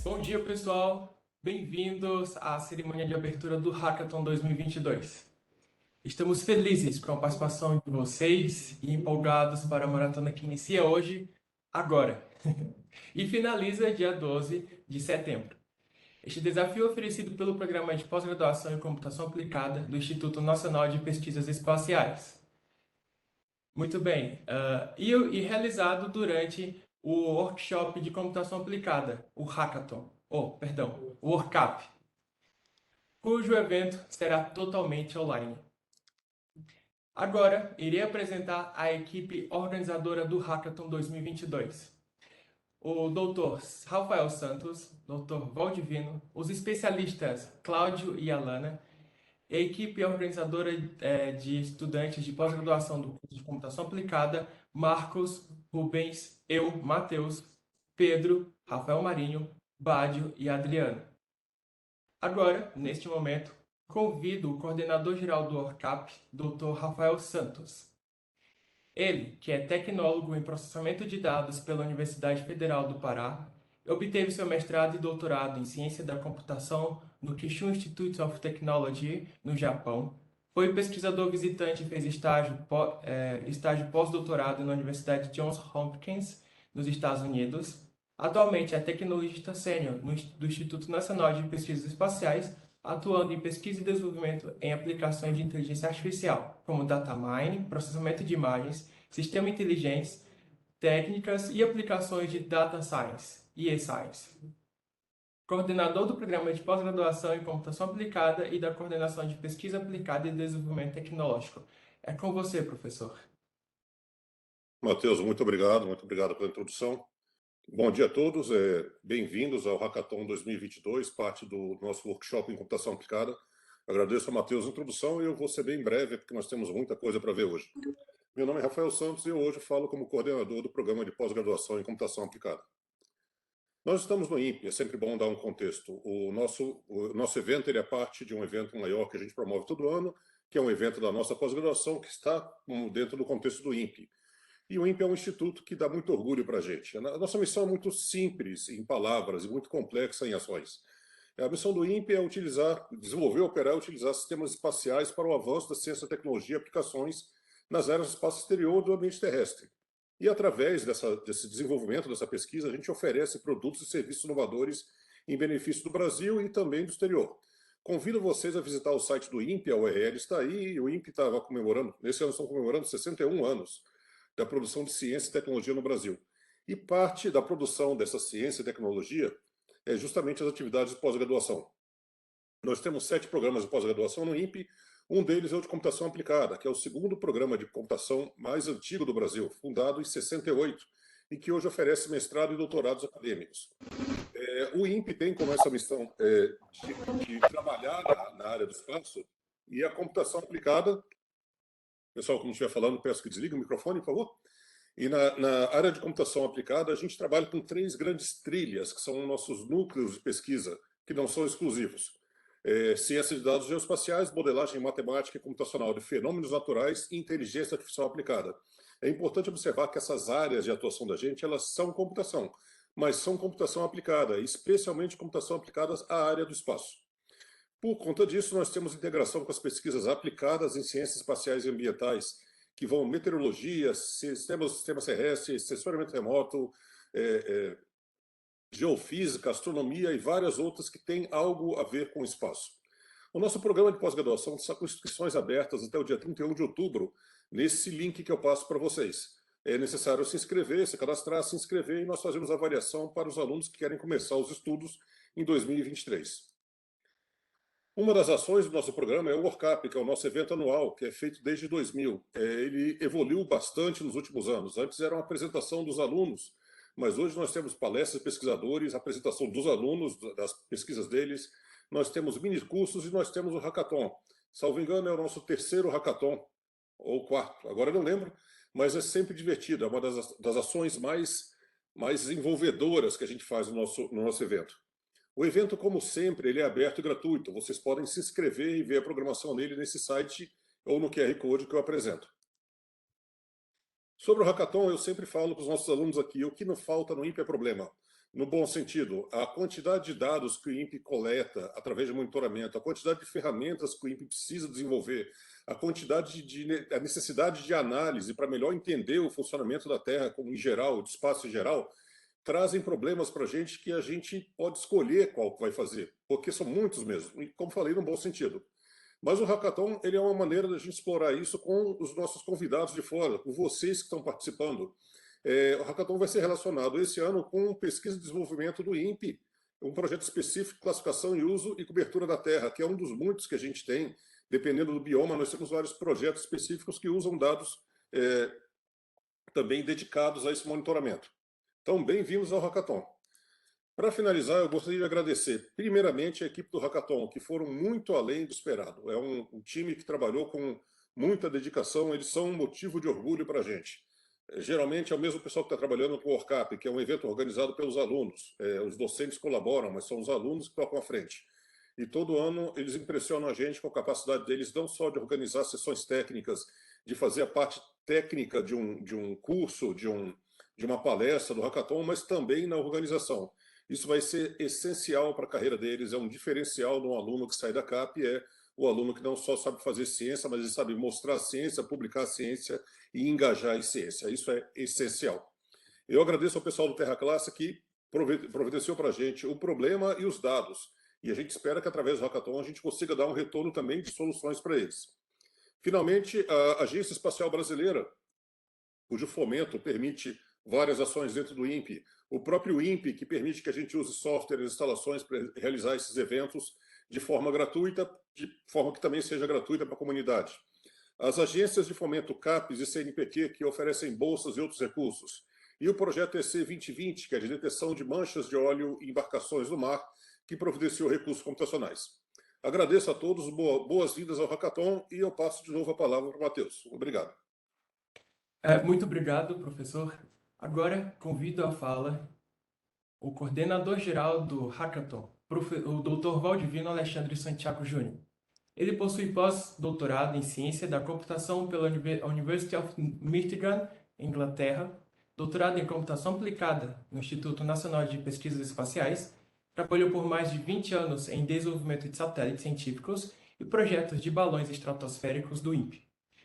Bom dia, pessoal. Bem-vindos à cerimônia de abertura do Hackathon 2022. Estamos felizes com a participação de vocês e empolgados para a maratona que inicia hoje, agora, e finaliza dia 12 de setembro. Este desafio é oferecido pelo Programa de Pós-Graduação em Computação Aplicada do Instituto Nacional de Pesquisas Espaciais. Muito bem, e realizado durante o Workshop de Computação Aplicada, o Hackathon, o WorkCap, cujo evento será totalmente online. Agora, irei apresentar a equipe organizadora do Hackathon 2022. O Dr. Rafael Santos, Dr. Valdivino, os especialistas Cláudio e Alana, a equipe organizadora de estudantes de pós-graduação do curso de Computação Aplicada, Marcos, Rubens, eu, Matheus, Pedro, Rafael Marinho, Bádio e Adriano. Agora, neste momento, convido o coordenador-geral do ORCAP, Dr. Rafael Santos. Ele, que é tecnólogo em processamento de dados pela Universidade Federal do Pará, obteve seu mestrado e doutorado em Ciência da Computação no Kyushu Institute of Technology, no Japão. Foi pesquisador visitante e fez estágio pós-doutorado na Universidade Johns Hopkins, nos Estados Unidos. Atualmente é tecnologista sênior do Instituto Nacional de Pesquisas Espaciais, atuando em pesquisa e desenvolvimento em aplicações de inteligência artificial, como data mining, processamento de imagens, sistemas inteligentes, técnicas e aplicações de data science e e-science. Coordenador do Programa de Pós-Graduação em Computação Aplicada e da Coordenação de Pesquisa Aplicada e Desenvolvimento Tecnológico. É com você, professor. Matheus, muito obrigado pela introdução. Bom dia a todos, bem-vindos ao Hackathon 2022, parte do nosso workshop em computação aplicada. Agradeço ao Matheus a introdução e eu vou ser bem breve, porque nós temos muita coisa para ver hoje. Meu nome é Rafael Santos e eu hoje falo como coordenador do programa de pós-graduação em computação aplicada. Nós estamos no INPE, é sempre bom dar um contexto. O nosso evento ele é parte de um evento maior que a gente promove todo ano, que é um evento da nossa pós-graduação que está dentro do contexto do INPE. E o INPE é um instituto que dá muito orgulho para a gente. A nossa missão é muito simples em palavras e muito complexa em ações. A missão do INPE é desenvolver, operar e utilizar sistemas espaciais para o avanço da ciência, tecnologia e aplicações nas áreas do espaço exterior do ambiente terrestre. E através desse desenvolvimento, dessa pesquisa, a gente oferece produtos e serviços inovadores em benefício do Brasil e também do exterior. Convido vocês a visitar o site do INPE, a URL está aí, e o INPE estava comemorando, nesse ano estão comemorando 61 anos da produção de ciência e tecnologia no Brasil. E parte da produção dessa ciência e tecnologia é justamente as atividades de pós-graduação. Nós temos 7 programas de pós-graduação no INPE, um deles é o de computação aplicada, que é o segundo programa de computação mais antigo do Brasil, fundado em 68, e que hoje oferece mestrado e doutorados acadêmicos. O INPE tem como essa missão de trabalhar na área do espaço, e a computação aplicada. Pessoal, como estiver falando, peço que desligue o microfone, por favor. E na área de computação aplicada, a gente trabalha com 3 grandes trilhas, que são nossos núcleos de pesquisa, que não são exclusivos. Ciência de dados geoespaciais, modelagem matemática e computacional de fenômenos naturais e inteligência artificial aplicada. É importante observar que essas áreas de atuação da gente, elas são computação, mas são computação aplicada, especialmente computação aplicada à área do espaço. Por conta disso, nós temos integração com as pesquisas aplicadas em ciências espaciais e ambientais, que vão meteorologia, sistemas terrestres, sensoriamento remoto, geofísica, astronomia e várias outras que têm algo a ver com o espaço. O nosso programa de pós-graduação está com inscrições abertas até o dia 31 de outubro, nesse link que eu passo para vocês. É necessário se inscrever, se cadastrar, se inscrever, e nós fazemos avaliação para os alunos que querem começar os estudos em 2023. Uma das ações do nosso programa é o WorkCap, que é o nosso evento anual, que é feito desde 2000. Ele evoluiu bastante nos últimos anos. Antes era uma apresentação dos alunos, mas hoje nós temos palestras de pesquisadores, apresentação dos alunos, das pesquisas deles, nós temos mini-cursos e nós temos o Hackathon. Salvo engano, é o nosso 3º Hackathon, ou 4º, agora eu não lembro, mas é sempre divertido, é uma das ações mais envolvedoras que a gente faz no nosso evento. O evento, como sempre, ele é aberto e gratuito. Vocês podem se inscrever e ver a programação dele nesse site ou no QR Code que eu apresento. Sobre o Hackathon, eu sempre falo para os nossos alunos aqui, o que não falta no INPE é problema. no bom sentido, a quantidade de dados que o INPE coleta através de monitoramento, a quantidade de ferramentas que o INPE precisa desenvolver, a necessidade de análise para melhor entender o funcionamento da Terra como em geral, do espaço em geral, trazem problemas para a gente pode escolher qual que vai fazer, porque são muitos mesmo, e como falei, no bom sentido. Mas o Hackathon ele é uma maneira da gente explorar isso com os nossos convidados de fora, com vocês que estão participando. O Hackathon vai ser relacionado esse ano com pesquisa e desenvolvimento do INPE, um projeto específico de classificação e uso e cobertura da Terra, que é um dos muitos que a gente tem. Dependendo do bioma, nós temos vários projetos específicos que usam dados também dedicados a esse monitoramento. Então, bem-vindos ao Hackathon. Para finalizar, eu gostaria de agradecer, primeiramente, a equipe do Hackathon, que foram muito além do esperado. É um time que trabalhou com muita dedicação, eles são um motivo de orgulho para a gente. Geralmente é o mesmo pessoal que está trabalhando com o ORCAP, que é um evento organizado pelos alunos. Os docentes colaboram, mas são os alunos que tocam à frente. E todo ano eles impressionam a gente com a capacidade deles não só de organizar sessões técnicas, de fazer a parte técnica de um curso, de uma palestra do Hackathon, mas também na organização. Isso vai ser essencial para a carreira deles, é um diferencial de um aluno que sai da CAP, é o aluno que não só sabe fazer ciência, mas ele sabe mostrar a ciência, publicar a ciência e engajar em ciência. Isso é essencial. Eu agradeço ao pessoal do Terra Classe que providenciou para a gente o problema e os dados. E a gente espera que, através do Hackathon, a gente consiga dar um retorno também de soluções para eles. Finalmente, a Agência Espacial Brasileira, cujo fomento permite várias ações dentro do INPE, o próprio INPE, que permite que a gente use software e instalações para realizar esses eventos de forma gratuita, de forma que também seja gratuita para a comunidade. As agências de fomento CAPES e CNPq, que oferecem bolsas e outros recursos. E o projeto EC 2020, que é de detecção de manchas de óleo em embarcações no mar, que providenciou recursos computacionais. Agradeço a todos, boas-vindas ao Hackathon, e eu passo de novo a palavra para o Matheus. Obrigado. Muito obrigado, professor. Agora convido à fala o coordenador-geral do Hackathon, o Dr. Valdivino Alexandre Santiago Júnior. Ele possui pós-doutorado em Ciência da Computação pela University of Michigan, Inglaterra, doutorado em Computação Aplicada no Instituto Nacional de Pesquisas Espaciais, trabalhou por mais de 20 anos em desenvolvimento de satélites científicos e projetos de balões estratosféricos do INPE.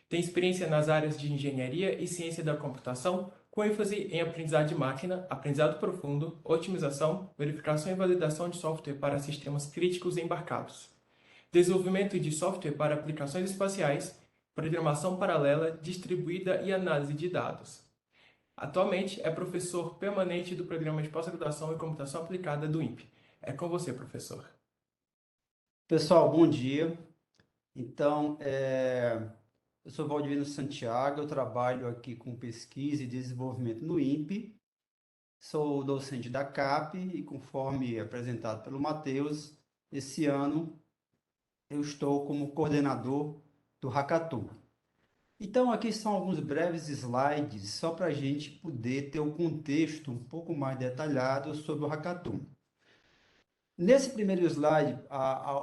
Tem experiência nas áreas de Engenharia e Ciência da Computação, com ênfase em aprendizado de máquina, aprendizado profundo, otimização, verificação e validação de software para sistemas críticos embarcados, desenvolvimento de software para aplicações espaciais, programação paralela, distribuída e análise de dados. Atualmente é professor permanente do Programa de Pós-Graduação em Computação Aplicada do INPE. É com você, professor. Pessoal, bom dia. Então, eu sou Valdivino Santiago, eu trabalho aqui com pesquisa e desenvolvimento no INPE, sou docente da CAP e, conforme apresentado pelo Matheus, esse ano eu estou como coordenador do Hackathon. Então, aqui são alguns breves slides, só para a gente poder ter um contexto um pouco mais detalhado sobre o Hackathon. Nesse primeiro slide,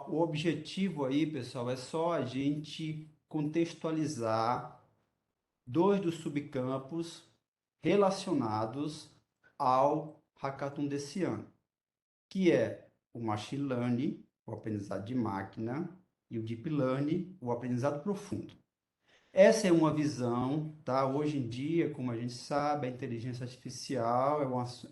o objetivo aí, pessoal, é só a gente contextualizar dois dos subcampos relacionados ao Hackathon desse ano, que é o Machine Learning, o aprendizado de máquina, e o Deep Learning, o aprendizado profundo. Essa é uma visão, tá? Hoje em dia, como a gente sabe, a inteligência artificial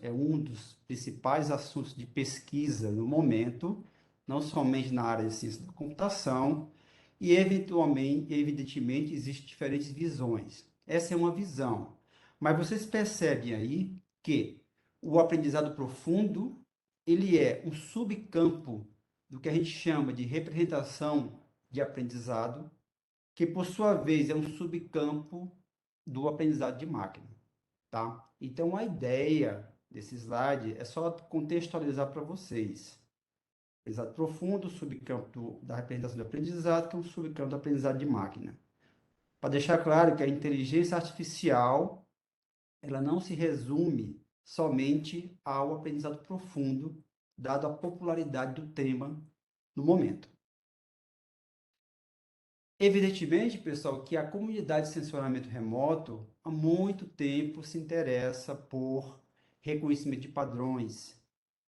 é um dos principais assuntos de pesquisa no momento, não somente na área de ciência da computação, e evidentemente, existem diferentes visões. Essa é uma visão. Mas vocês percebem aí que o aprendizado profundo, ele é um subcampo do que a gente chama de representação de aprendizado, que por sua vez é um subcampo do aprendizado de máquina, tá? Então a ideia desse slide é só contextualizar para vocês. Aprendizado profundo, subcampo da representação de aprendizado, que é um subcampo do aprendizado de máquina. Para deixar claro que a inteligência artificial, ela não se resume somente ao aprendizado profundo, dado a popularidade do tema no momento. Evidentemente, pessoal, que a comunidade de sensoramento remoto há muito tempo se interessa por reconhecimento de padrões,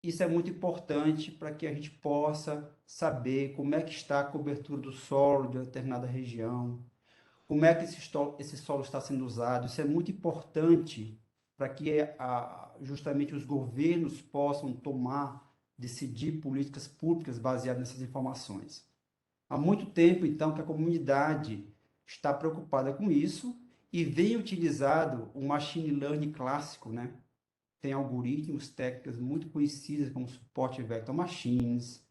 Isso é muito importante para que a gente possa saber como é que está a cobertura do solo de determinada região, como é que esse solo está sendo usado. Isso é muito importante para que justamente os governos possam decidir políticas públicas baseadas nessas informações. Há muito tempo, então, que a comunidade está preocupada com isso e vem utilizado o machine learning clássico, né? Tem algoritmos, técnicas muito conhecidas como suporte vector machines,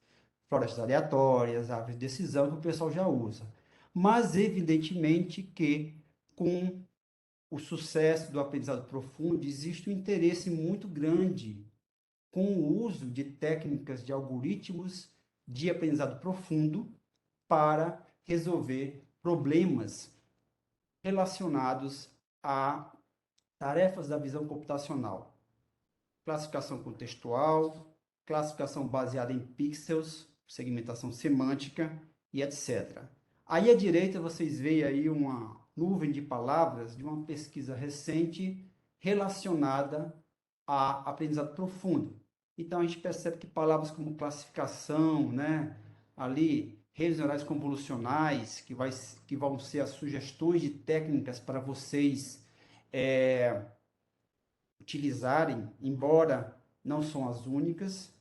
florestas aleatórias, árvores de decisão, que o pessoal já usa. Mas, evidentemente, que com o sucesso do aprendizado profundo, existe um interesse muito grande com o uso de técnicas de algoritmos de aprendizado profundo para resolver problemas relacionados a tarefas da visão computacional. Classificação contextual, classificação baseada em pixels, segmentação semântica e etc. Aí à direita vocês veem aí uma nuvem de palavras de uma pesquisa recente relacionada a aprendizado profundo. Então a gente percebe que palavras como classificação, né, ali redes neurais convolucionais, que vão ser as sugestões de técnicas para vocês utilizarem, embora não são as únicas,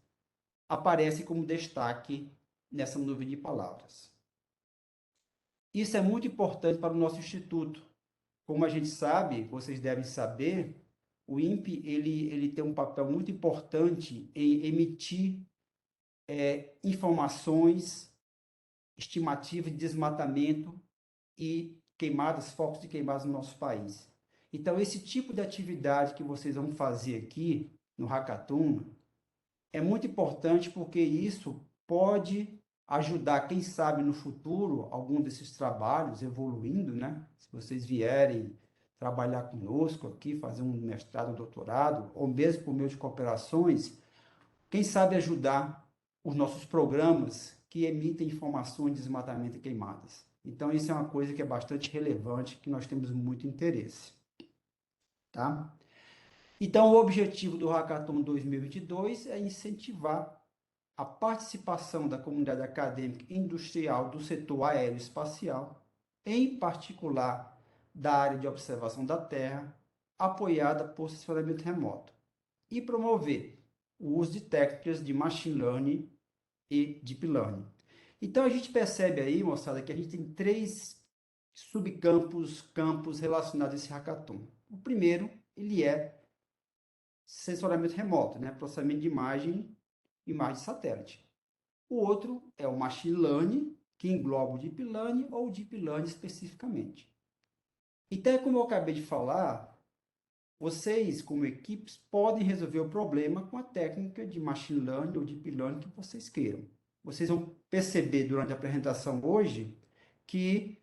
aparecem como destaque nessa nuvem de palavras. Isso é muito importante para o nosso instituto. Como a gente sabe, vocês devem saber, o INPE ele tem um papel muito importante em emitir informações, estimativas de desmatamento e queimadas, focos de queimadas no nosso país. Então, esse tipo de atividade que vocês vão fazer aqui no Hackathon é muito importante porque isso pode ajudar, quem sabe, no futuro, algum desses trabalhos evoluindo, né? Se vocês vierem trabalhar conosco aqui, fazer um mestrado, um doutorado, ou mesmo por meio de cooperações, quem sabe ajudar os nossos programas que emitem informações de desmatamento e queimadas. Então, isso é uma coisa que é bastante relevante, que nós temos muito interesse. Tá? Então, o objetivo do Hackathon 2022 é incentivar a participação da comunidade acadêmica e industrial do setor aeroespacial, em particular da área de observação da Terra, apoiada por sensoramento remoto, e promover o uso de técnicas de machine learning e deep learning. Então, a gente percebe aí, moçada, que a gente tem 3 campos relacionados a esse hackathon. O primeiro, ele é sensoramento remoto, né? Processamento de imagem de satélite. O outro é o machine learning, que engloba o deep learning ou o deep learning especificamente. Então, como eu acabei de falar, vocês, como equipes, podem resolver o problema com a técnica de machine learning ou deep learning que vocês queiram. Vocês vão perceber durante a apresentação hoje que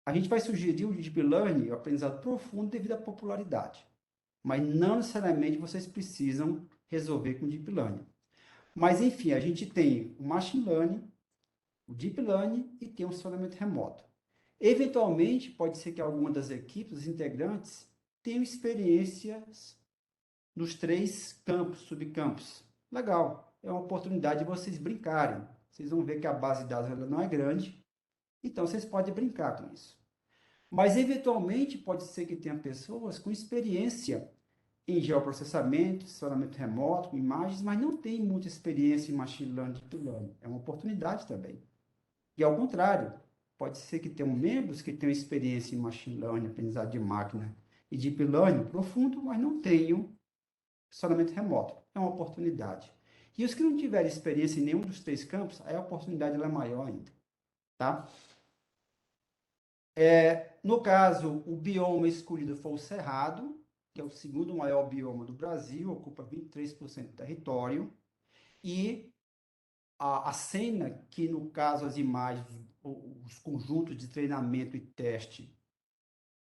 a gente vai sugerir o deep learning, o aprendizado profundo, devido à popularidade. Mas não necessariamente vocês precisam resolver com deep learning. Mas, enfim, a gente tem o machine learning, o deep learning e tem o sensoramento remoto. Eventualmente, pode ser que alguma das equipes, os integrantes, tenham experiências nos 3 campos, subcampos. Legal, é uma oportunidade de vocês brincarem. Vocês vão ver que a base de dados ela não é grande, então vocês podem brincar com isso. Mas, eventualmente, pode ser que tenha pessoas com experiência em geoprocessamento, sensoramento remoto, com imagens, mas não tem muita experiência em machine learning e deep learning. É uma oportunidade também. E ao contrário, pode ser que tenham membros que tenham experiência em machine learning, aprendizado de máquina e deep learning profundo, mas não tenham sensoramento remoto. É uma oportunidade. E os que não tiverem experiência em nenhum dos 3 campos, aí a oportunidade ela é maior ainda. Tá? No caso, o bioma escolhido foi o Cerrado, que é o segundo maior bioma do Brasil, ocupa 23% do território, e a cena, que no caso as imagens, os conjuntos de treinamento e teste,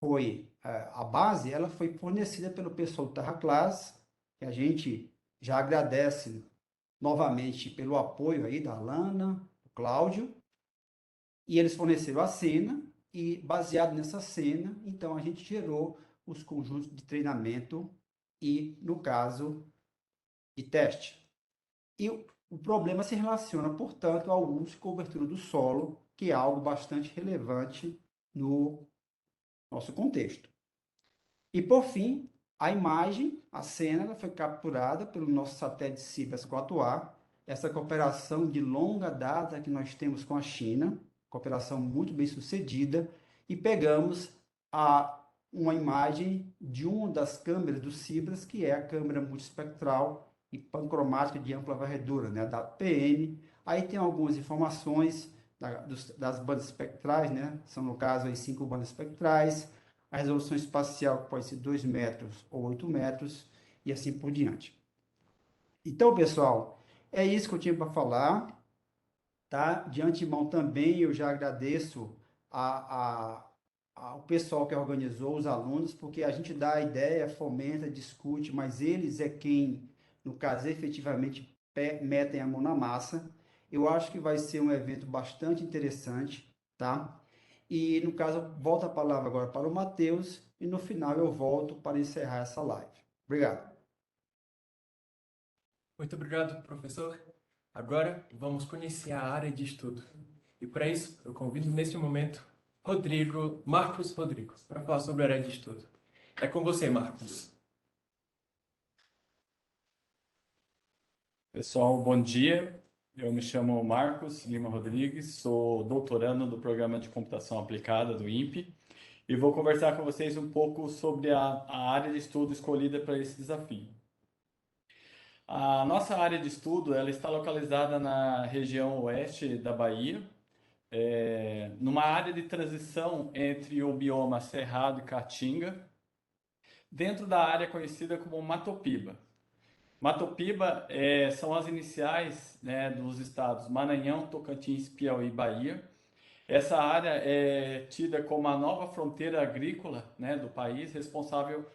foi a base, ela foi fornecida pelo pessoal do Terra Class, que a gente já agradece novamente pelo apoio aí da Alana, do Cláudio, e eles forneceram a cena, e baseado nessa cena, então a gente gerou os conjuntos de treinamento e, no caso, de teste. E o problema se relaciona, portanto, ao uso e cobertura do solo, que é algo bastante relevante no nosso contexto. E, por fim, a imagem, a cena, ela foi capturada pelo nosso satélite Cibers 4A, essa cooperação de longa data que nós temos com a China, cooperação muito bem sucedida, e pegamos uma imagem de uma das câmeras do Cibers, que é a câmera multiespectral e pancromática de ampla varredura, né, da PN. Aí tem algumas informações das bandas espectrais, né, são no caso aí 5 bandas espectrais, a resolução espacial pode ser 2 metros ou 8 metros, e assim por diante. Então, pessoal, é isso que eu tinha para falar, tá? De antemão também eu já agradeço ao pessoal que organizou, os alunos, porque a gente dá a ideia, fomenta, discute, mas eles é quem, no caso, efetivamente metem a mão na massa. Eu acho que vai ser um evento bastante interessante, tá? E, no caso, eu volto a palavra agora para o Matheus e no final eu volto para encerrar essa live. Obrigado. Muito obrigado, professor. Agora vamos conhecer a área de estudo. E para isso, eu convido neste momento Marcos Rodrigues, para falar sobre a área de estudo. É com você, Marcos. Pessoal, bom dia. Eu me chamo Marcos Lima Rodrigues, sou doutorando do Programa de Computação Aplicada do INPE e vou conversar com vocês um pouco sobre a área de estudo escolhida para esse desafio. A nossa área de estudo ela está localizada na região oeste da Bahia, numa área de transição entre o bioma Cerrado e Caatinga, dentro da área conhecida como Matopiba. Matopiba são as iniciais, né, dos estados Maranhão, Tocantins, Piauí e Bahia. Essa área é tida como a nova fronteira agrícola, né, do país, responsável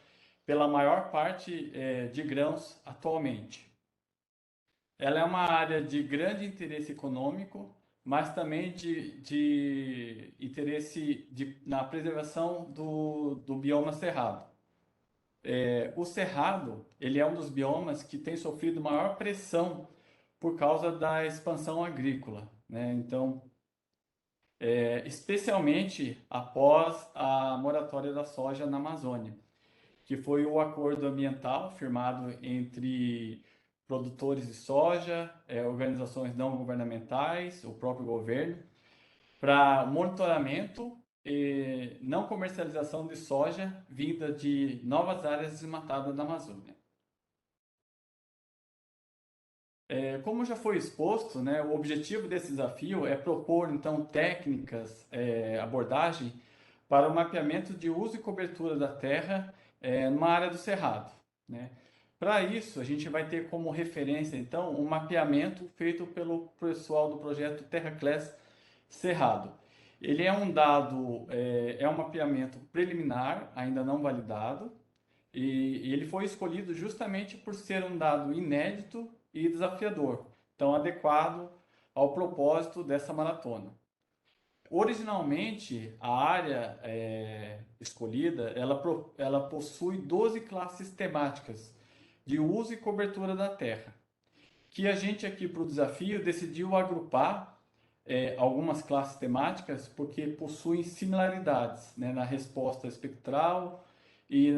pela maior parte de grãos atualmente. Ela é uma área de grande interesse econômico, mas também de interesse na preservação do bioma cerrado. O cerrado, ele é um dos biomas que tem sofrido maior pressão por causa da expansão agrícola, né? Então, especialmente após a moratória da soja na Amazônia, que foi o acordo ambiental firmado entre produtores de soja, organizações não governamentais, o próprio governo, para monitoramento e não comercialização de soja vinda de novas áreas desmatadas da Amazônia. Como já foi exposto, né, o objetivo desse desafio é propor, então, técnicas, abordagem para o mapeamento de uso e cobertura da terra numa área do Cerrado, né? Para isso, a gente vai ter como referência, então, um mapeamento feito pelo pessoal do projeto TerraClass Cerrado. Ele é um dado, um mapeamento preliminar, ainda não validado, e ele foi escolhido justamente por ser um dado inédito e desafiador, então adequado ao propósito dessa maratona. Originalmente, a área escolhida, ela possui 12 classes temáticas de uso e cobertura da terra, que a gente aqui para o desafio decidiu agrupar algumas classes temáticas porque possuem similaridades, né, na resposta espectral e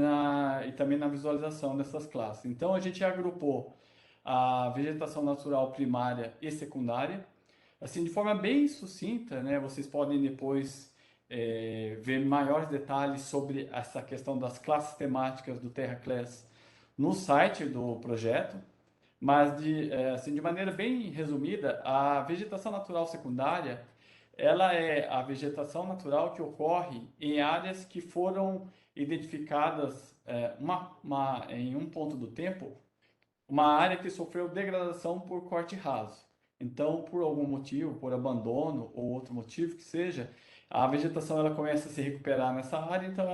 também na visualização dessas classes. Então, a gente agrupou a vegetação natural primária e secundária, assim, de forma bem sucinta, né, vocês podem depois ver maiores detalhes sobre essa questão das classes temáticas do TerraClass no site do projeto. Mas, assim, de maneira bem resumida, a vegetação natural secundária, ela é a vegetação natural que ocorre em áreas que foram identificadas em um ponto do tempo, uma área que sofreu degradação por corte raso. Então, por algum motivo, por abandono ou outro motivo que seja, a vegetação ela começa a se recuperar nessa área, então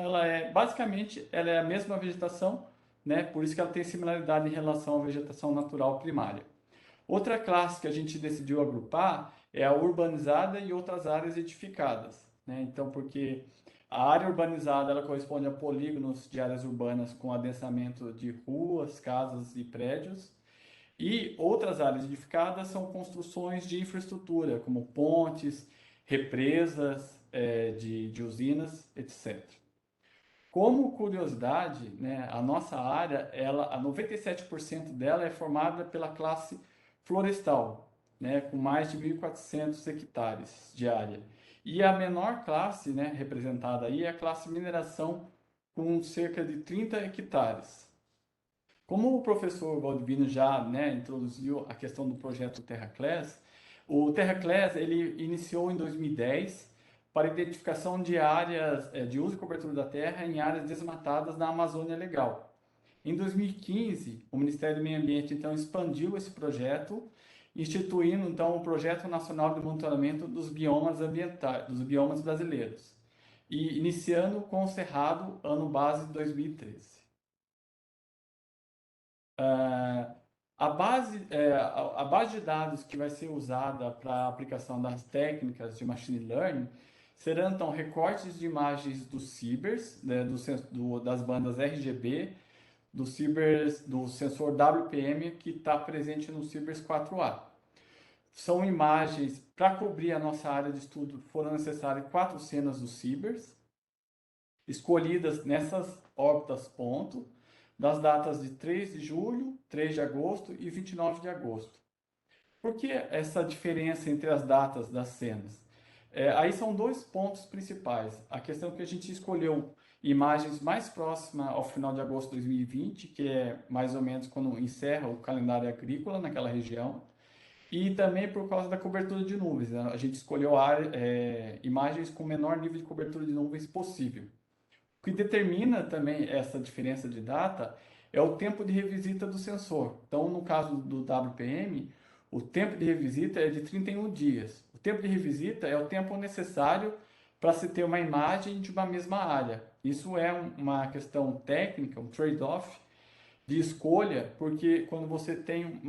basicamente, ela é a mesma vegetação, né? Por isso que ela tem similaridade em relação à vegetação natural primária. Outra classe que a gente decidiu agrupar é a urbanizada e outras áreas edificadas, né? Então, porque a área urbanizada ela corresponde a polígonos de áreas urbanas com adensamento de ruas, casas e prédios, E outras áreas edificadas são construções de infraestrutura, como pontes, represas, de usinas, etc. Como curiosidade, né, a nossa área, a 97% dela é formada pela classe florestal, né, com mais de 1.400 hectares de área. E a menor classe, né, representada aí é a classe mineração, com cerca de 30 hectares. Como o professor Valdivino já, né, introduziu a questão do projeto TerraClass, o TerraClass ele iniciou em 2010 para identificação de áreas de uso e cobertura da terra em áreas desmatadas na Amazônia Legal. Em 2015, o Ministério do Meio Ambiente então expandiu esse projeto, instituindo então o Projeto Nacional de Monitoramento dos Biomas Ambientais, dos biomas brasileiros, e iniciando com o Cerrado, ano base de 2013. A base de dados que vai ser usada para a aplicação das técnicas de machine learning serão então recortes de imagens dos cibers, né, das bandas RGB, do sensor WPM que está presente no Cibers 4A. São imagens, para cobrir a nossa área de estudo, foram necessárias 4 cenas dos Cibers, escolhidas nessas órbitas ponto, das datas de 3 de julho, 3 de agosto e 29 de agosto. Por que essa diferença entre as datas das cenas? Aí são 2 pontos principais. A questão que a gente escolheu imagens mais próximas ao final de agosto de 2020, que é mais ou menos quando encerra o calendário agrícola naquela região, e também por causa da cobertura de nuvens, né? A gente escolheu imagens com o menor nível de cobertura de nuvens possível. O que determina também essa diferença de data é o tempo de revisita do sensor. Então, no caso do WPM, o tempo de revisita é de 31 dias. O tempo de revisita é o tempo necessário para se ter uma imagem de uma mesma área. Isso é uma questão técnica, um trade-off de escolha, porque quando você tem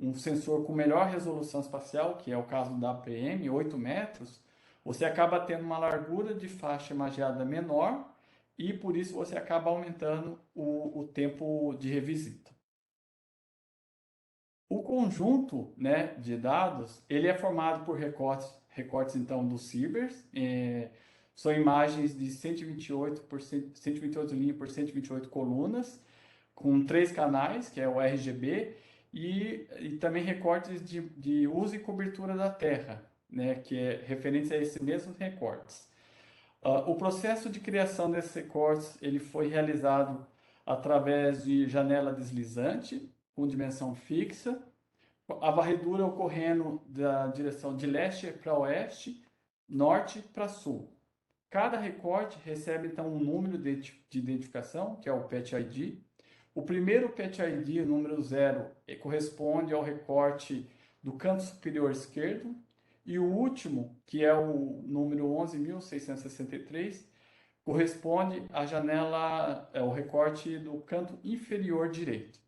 um sensor com melhor resolução espacial, que é o caso da WPM, 8 metros, você acaba tendo uma largura de faixa imageada menor e por isso você acaba aumentando o tempo de revisita. O conjunto, né, de dados, ele é formado por recortes então do Cibers, são imagens de 128 linhas por 128 colunas, com 3 canais, que é o RGB, e também recortes de uso e cobertura da terra, né, que é referente a esses mesmos recortes. O processo de criação desses recortes ele foi realizado através de janela deslizante, com dimensão fixa, a varredura ocorrendo da direção de leste para oeste, norte para sul. Cada recorte recebe então um número de identificação, que é o PET ID. O primeiro PET ID, o número 0, corresponde ao recorte do canto superior esquerdo, e o último, que é o número 11.663, corresponde à janela, o recorte do canto inferior direito.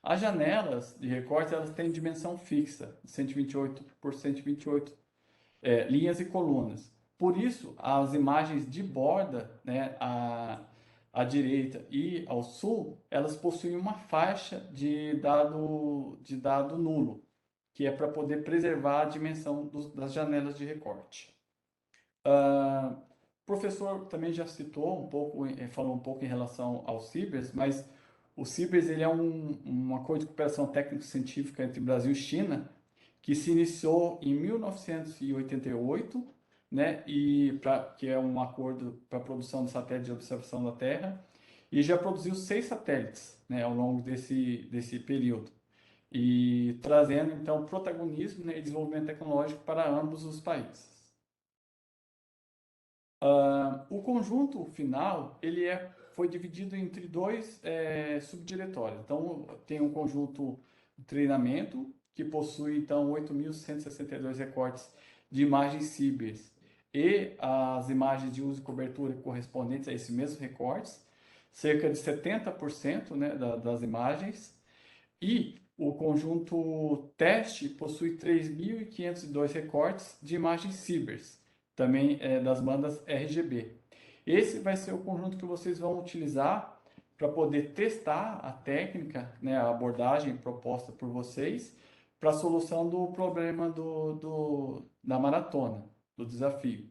As janelas de recorte elas têm dimensão fixa, 128 por 128 linhas e colunas. Por isso, as imagens de borda, né, à direita e ao sul, elas possuem uma faixa de dado nulo, que é para poder preservar a dimensão das janelas de recorte. O professor também já citou um pouco, falou um pouco em relação ao Cibers, mas o Cibers ele é um acordo de cooperação técnico-científica entre Brasil e China, que se iniciou em 1988, né, que é um acordo para a produção de satélites de observação da Terra, e já produziu 6 satélites, né, ao longo desse período, e trazendo então protagonismo, né, e desenvolvimento tecnológico para ambos os países. O conjunto final ele foi dividido entre 2 subdiretórios. Então tem um conjunto de treinamento que possui então 8.162 recortes de imagens Cibers e as imagens de uso e cobertura correspondentes a esses mesmos recortes, cerca de 70%, né, das imagens, e o conjunto teste possui 3.502 recortes de imagens Cibers, também das bandas RGB. Esse vai ser o conjunto que vocês vão utilizar para poder testar a técnica, né, a abordagem proposta por vocês para a solução do problema da maratona, do desafio.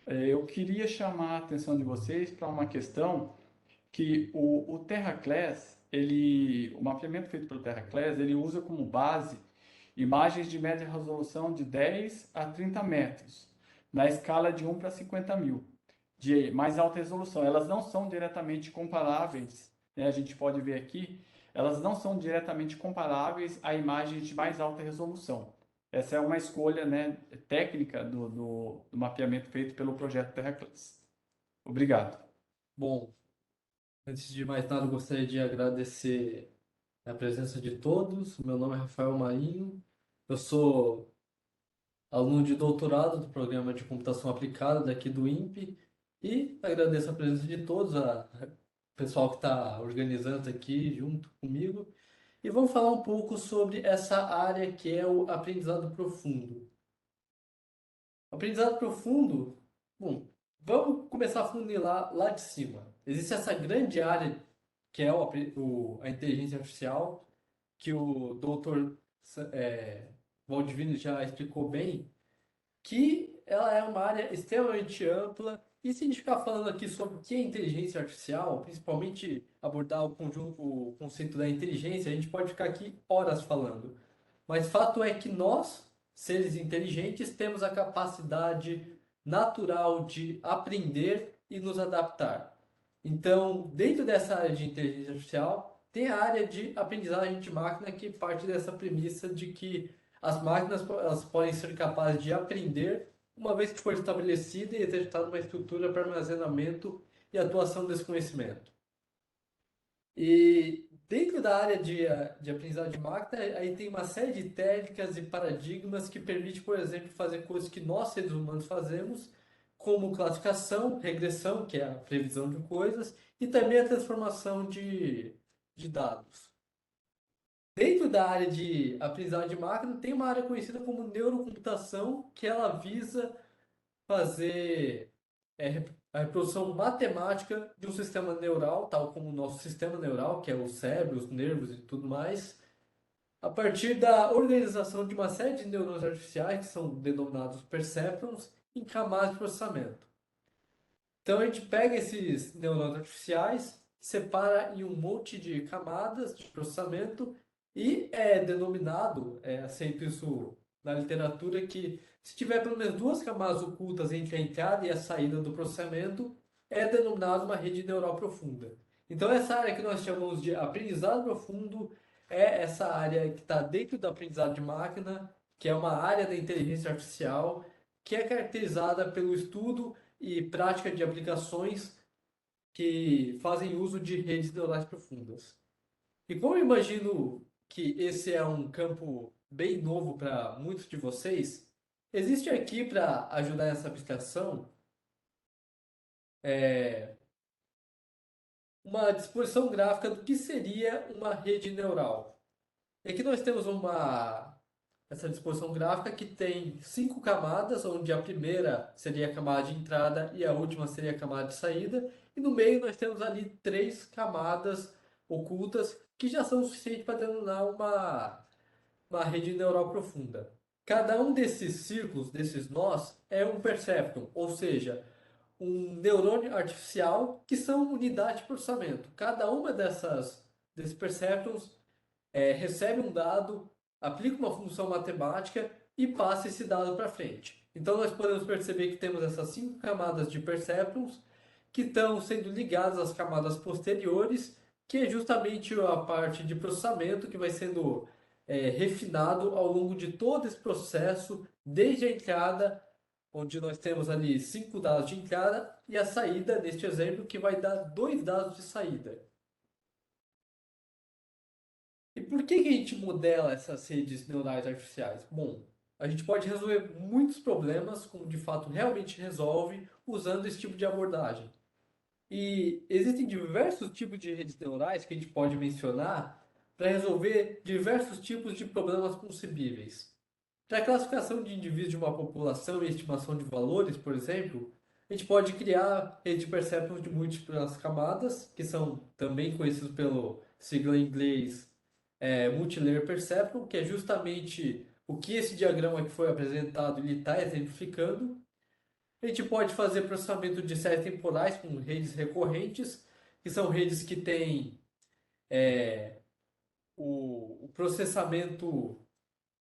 Eu queria chamar a atenção de vocês para uma questão que o TerraClass, o mapeamento feito pelo TerraClass, ele usa como base imagens de média resolução de 10 a 30 metros, na escala de 1 para 50 mil, de mais alta resolução. Elas não são diretamente comparáveis, né? A gente pode ver aqui, elas não são diretamente comparáveis a imagens de mais alta resolução. Essa é uma escolha, né, técnica do mapeamento feito pelo projeto TerraClass. Obrigado. Bom, antes de mais nada, eu gostaria de agradecer a presença de todos. Meu nome é Rafael Marinho, eu sou aluno de doutorado do Programa de Computação Aplicada daqui do INPE e agradeço a presença de todos, o pessoal que está organizando aqui junto comigo. E vamos falar um pouco sobre essa área que é o aprendizado profundo. Aprendizado profundo, bom, vamos começar a funilar lá de cima. Existe essa grande área que é a inteligência artificial, que o doutor Valdivino já explicou bem, que ela é uma área extremamente ampla. E se a gente ficar falando aqui sobre o que é inteligência artificial, principalmente abordar o conceito da inteligência, a gente pode ficar aqui horas falando. Mas fato é que nós, seres inteligentes, temos a capacidade natural de aprender e nos adaptar. Então, dentro dessa área de inteligência artificial, tem a área de aprendizagem de máquina, que parte dessa premissa de que as máquinas elas podem ser capazes de aprender uma vez que for estabelecida e executada uma estrutura para armazenamento e atuação desse conhecimento. E dentro da área de aprendizagem de máquina, aí tem uma série de técnicas e paradigmas que permitem, por exemplo, fazer coisas que nós, seres humanos, fazemos, como classificação, regressão, que é a previsão de coisas, e também a transformação de dados. Dentro da área de aprendizagem de máquina, tem uma área conhecida como neurocomputação, que ela visa fazer a reprodução matemática de um sistema neural, tal como o nosso sistema neural, que é o cérebro, os nervos e tudo mais, a partir da organização de uma série de neurônios artificiais, que são denominados perceptrons, em camadas de processamento. Então a gente pega esses neurônios artificiais, separa em um monte de camadas de processamento e é denominado, aceito isso na literatura, que se tiver pelo menos duas camadas ocultas entre a entrada e a saída do processamento, é denominado uma rede neural profunda. Então essa área que nós chamamos de aprendizado profundo é essa área que está dentro do aprendizado de máquina, que é uma área da inteligência artificial, que é caracterizada pelo estudo e prática de aplicações que fazem uso de redes neurais profundas. E como eu imagino que esse é um campo bem novo para muitos de vocês, existe aqui para ajudar essa aplicação uma disposição gráfica do que seria uma rede neural. E aqui nós temos essa disposição gráfica que tem 5 camadas, onde a primeira seria a camada de entrada e a última seria a camada de saída. E no meio nós temos ali 3 camadas ocultas que já são suficientes para denominar uma rede neural profunda. Cada um desses círculos, desses nós, é um perceptron, ou seja, um neurônio artificial que são unidades de processamento. Cada uma desses perceptrons recebe um dado, aplica uma função matemática e passa esse dado para frente. Então nós podemos perceber que temos essas 5 camadas de perceptrons que estão sendo ligadas às camadas posteriores, que é justamente a parte de processamento que vai sendo refinado ao longo de todo esse processo, desde a entrada, onde nós temos ali 5 dados de entrada, e a saída, neste exemplo, que vai dar 2 dados de saída. E por que a gente modela essas redes neurais artificiais? Bom, a gente pode resolver muitos problemas, como de fato realmente resolve, usando esse tipo de abordagem. E existem diversos tipos de redes neurais que a gente pode mencionar para resolver diversos tipos de problemas concebíveis. Para a classificação de indivíduos de uma população e estimação de valores, por exemplo, a gente pode criar rede de perceptron de múltiplas camadas, que são também conhecidos pelo sigla em inglês Multilayer Perceptron, que é justamente o que esse diagrama que foi apresentado ele está exemplificando. A gente pode fazer processamento de séries temporais com redes recorrentes, que são redes que têm o processamento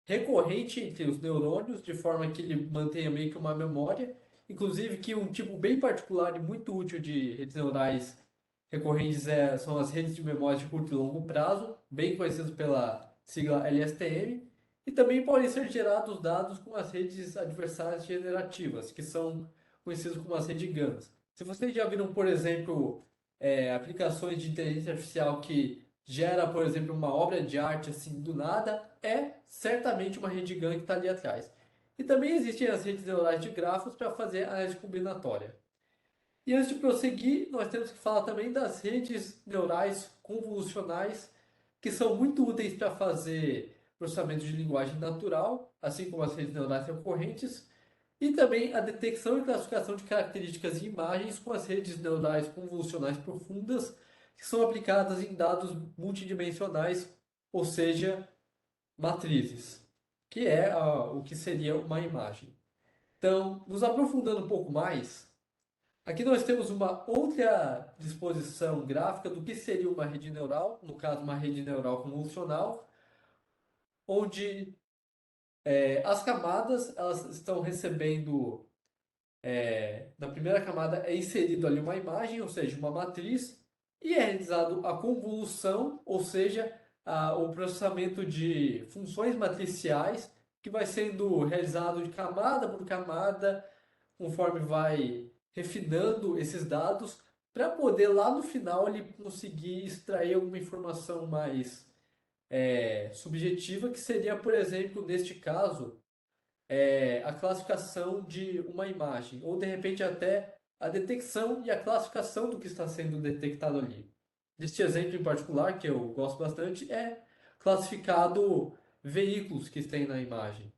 recorrente entre os neurônios, de forma que ele mantenha meio que uma memória. Inclusive que um tipo bem particular e muito útil de redes neurais recorrentes são as redes de memória de curto e longo prazo, bem conhecidas pela sigla LSTM, e também podem ser gerados dados com as redes adversárias generativas, que são conhecidas como as redes GANs. Se vocês já viram, por exemplo, aplicações de inteligência artificial que gera, por exemplo, uma obra de arte assim do nada, é certamente uma rede GAN que está ali atrás. E também existem as redes neurais de grafos para fazer análise combinatória. E antes de prosseguir, nós temos que falar também das redes neurais convolucionais, que são muito úteis para fazer processamento de linguagem natural, assim como as redes neurais recorrentes, e também a detecção e classificação de características e imagens com as redes neurais convolucionais profundas, que são aplicadas em dados multidimensionais, ou seja, matrizes, que é o que seria uma imagem. Então, nos aprofundando um pouco mais, aqui nós temos uma outra disposição gráfica do que seria uma rede neural, no caso uma rede neural convolucional, onde as camadas elas estão recebendo, na primeira camada é inserido ali uma imagem, ou seja, uma matriz, e é realizado a convolução, ou seja, o processamento de funções matriciais, que vai sendo realizado de camada por camada, conforme vai refinando esses dados, para poder lá no final ele conseguir extrair alguma informação mais subjetiva, que seria, por exemplo, neste caso, a classificação de uma imagem, ou de repente até a detecção e a classificação do que está sendo detectado ali. Este exemplo em particular, que eu gosto bastante, é classificado veículos que tem na imagem.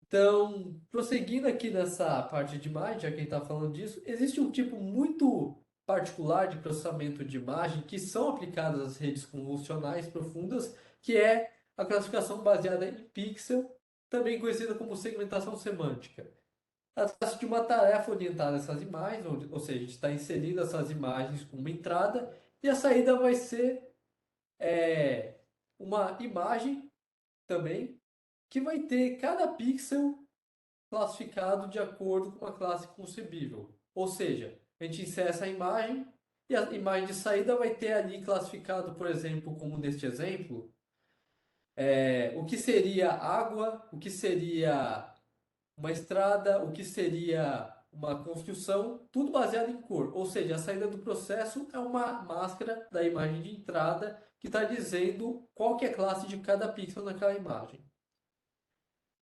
Então, prosseguindo aqui nessa parte de imagem, já que a gente está falando disso, existe um tipo muito particular de processamento de imagem que são aplicadas às redes convolucionais profundas, que é a classificação baseada em pixel, também conhecida como segmentação semântica. Trata-se de uma tarefa orientada a essas imagens, ou seja, a gente está inserindo essas imagens com uma entrada e a saída vai ser uma imagem também, que vai ter cada pixel classificado de acordo com a classe concebível. Ou seja, a gente insere essa imagem e a imagem de saída vai ter ali classificado, por exemplo, como neste exemplo, o que seria água, o que seria uma estrada, o que seria uma construção, tudo baseado em cor. Ou seja, a saída do processo é uma máscara da imagem de entrada que está dizendo qual que é a classe de cada pixel naquela imagem.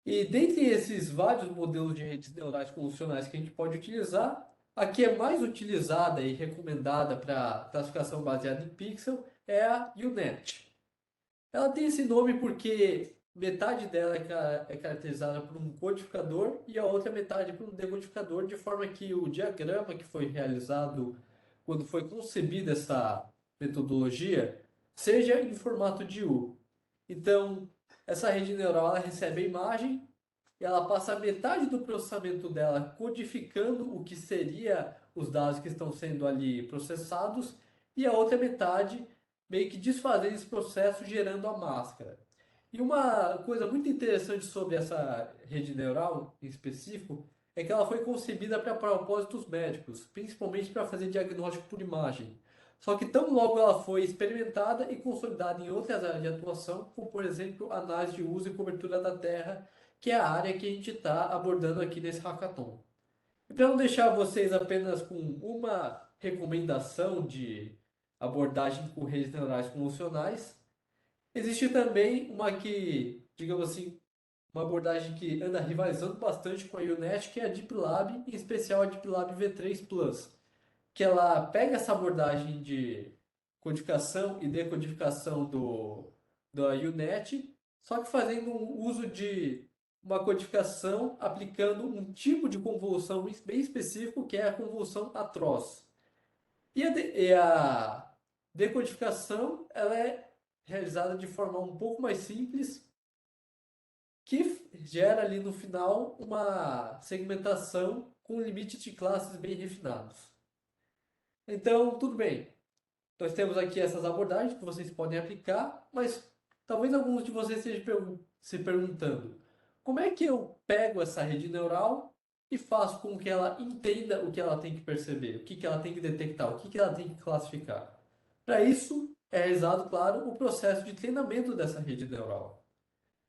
E dentre esses vários modelos de redes neurais convolucionais que a gente pode utilizar, a que é mais utilizada e recomendada para classificação baseada em pixel é a U-Net. Ela tem esse nome porque metade dela é caracterizada por um codificador e a outra metade por um decodificador, de forma que o diagrama que foi realizado quando foi concebida essa metodologia seja em formato de U. Então, essa rede neural ela recebe a imagem e ela passa metade do processamento dela codificando o que seria os dados que estão sendo ali processados e a outra metade meio que desfazendo esse processo gerando a máscara. E uma coisa muito interessante sobre essa rede neural em específico é que ela foi concebida para propósitos médicos, principalmente para fazer diagnóstico por imagem. Só que tão logo ela foi experimentada e consolidada em outras áreas de atuação, como por exemplo análise de uso e cobertura da terra, que é a área que a gente está abordando aqui nesse hackathon. E para não deixar vocês apenas com uma recomendação de abordagem com redes neurais convolucionais, existe também uma que, digamos assim, uma abordagem que anda rivalizando bastante com a U-Net, que é a Deep Lab, em especial a Deep Lab V3 Plus, que ela pega essa abordagem de codificação e decodificação da U-Net, só que fazendo um uso de uma codificação aplicando um tipo de convolução bem específico, que é a convolução atroz. E a decodificação ela é realizada de forma um pouco mais simples, que gera ali no final uma segmentação com limites de classes bem refinados. Então, tudo bem. Nós temos aqui essas abordagens que vocês podem aplicar, mas talvez alguns de vocês estejam se perguntando: como é que eu pego essa rede neural e faço com que ela entenda o que ela tem que perceber, o que que ela tem que detectar, o que que ela tem que classificar? Para isso, é realizado, claro, o processo de treinamento dessa rede neural.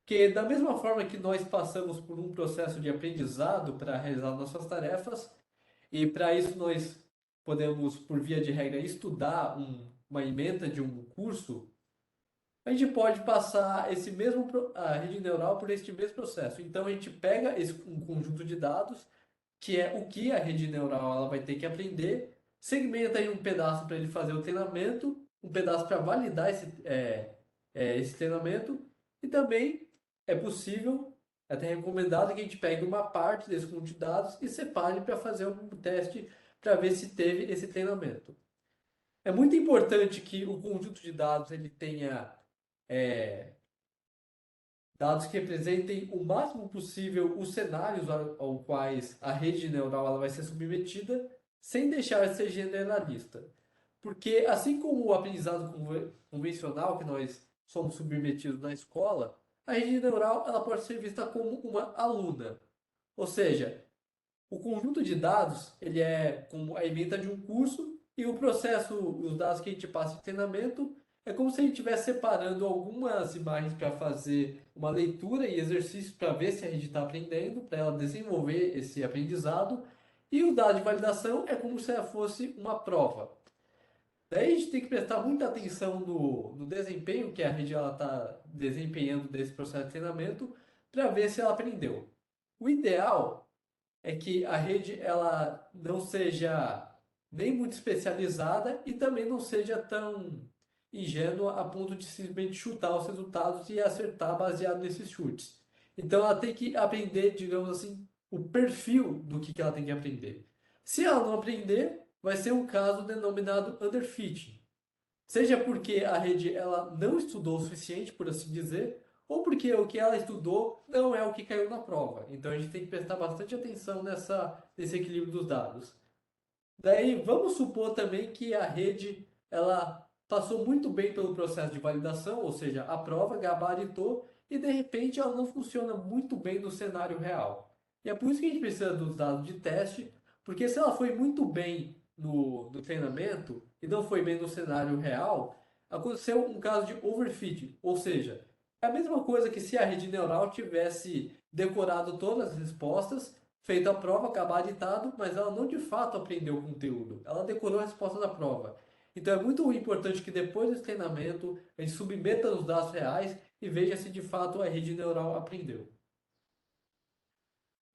Porque da mesma forma que nós passamos por um processo de aprendizado para realizar nossas tarefas, e para isso nós podemos, por via de regra, estudar uma ementa de um curso, a gente pode passar a rede neural por este mesmo processo. Então a gente pega um conjunto de dados, que é o que a rede neural ela vai ter que aprender, segmenta em um pedaço para ele fazer o treinamento, um pedaço para validar esse treinamento, e também é possível, é até recomendado que a gente pegue uma parte desse conjunto de dados e separe para fazer um teste para ver se teve esse treinamento. É muito importante que o conjunto de dados ele tenha dados que representem o máximo possível os cenários aos quais a rede neural ela vai ser submetida, sem deixar de ser generalista. Porque assim como o aprendizado convencional que nós somos submetidos na escola, a rede neural ela pode ser vista como uma aluna. Ou seja, o conjunto de dados ele é como a ementa de um curso e o processo, os dados que a gente passa em treinamento, é como se a gente estivesse separando algumas imagens para fazer uma leitura e exercícios para ver se a gente está aprendendo, para ela desenvolver esse aprendizado. E o dado de validação é como se ela fosse uma prova. Daí a gente tem que prestar muita atenção no desempenho que a rede está desempenhando desse processo de treinamento para ver se ela aprendeu. O ideal é que a rede ela não seja nem muito especializada e também não seja tão ingênua a ponto de simplesmente chutar os resultados e acertar baseado nesses chutes. Então ela tem que aprender, digamos assim, o perfil do que ela tem que aprender. Se ela não aprender, vai ser um caso denominado underfitting. Seja porque a rede ela não estudou o suficiente, por assim dizer, ou porque o que ela estudou não é o que caiu na prova. Então a gente tem que prestar bastante atenção nesse equilíbrio dos dados. Daí vamos supor também que a rede ela passou muito bem pelo processo de validação, ou seja, a prova gabaritou e de repente ela não funciona muito bem no cenário real. E é por isso que a gente precisa dos dados de teste, porque se ela foi muito bem no treinamento e não foi bem no cenário real, aconteceu um caso de overfit, ou seja, é a mesma coisa que se a rede neural tivesse decorado todas as respostas, feito a prova, gabaritado, mas ela não de fato aprendeu o conteúdo. Ela decorou a resposta da prova. Então é muito importante que depois desse treinamento a gente submeta os dados reais e veja se de fato a rede neural aprendeu.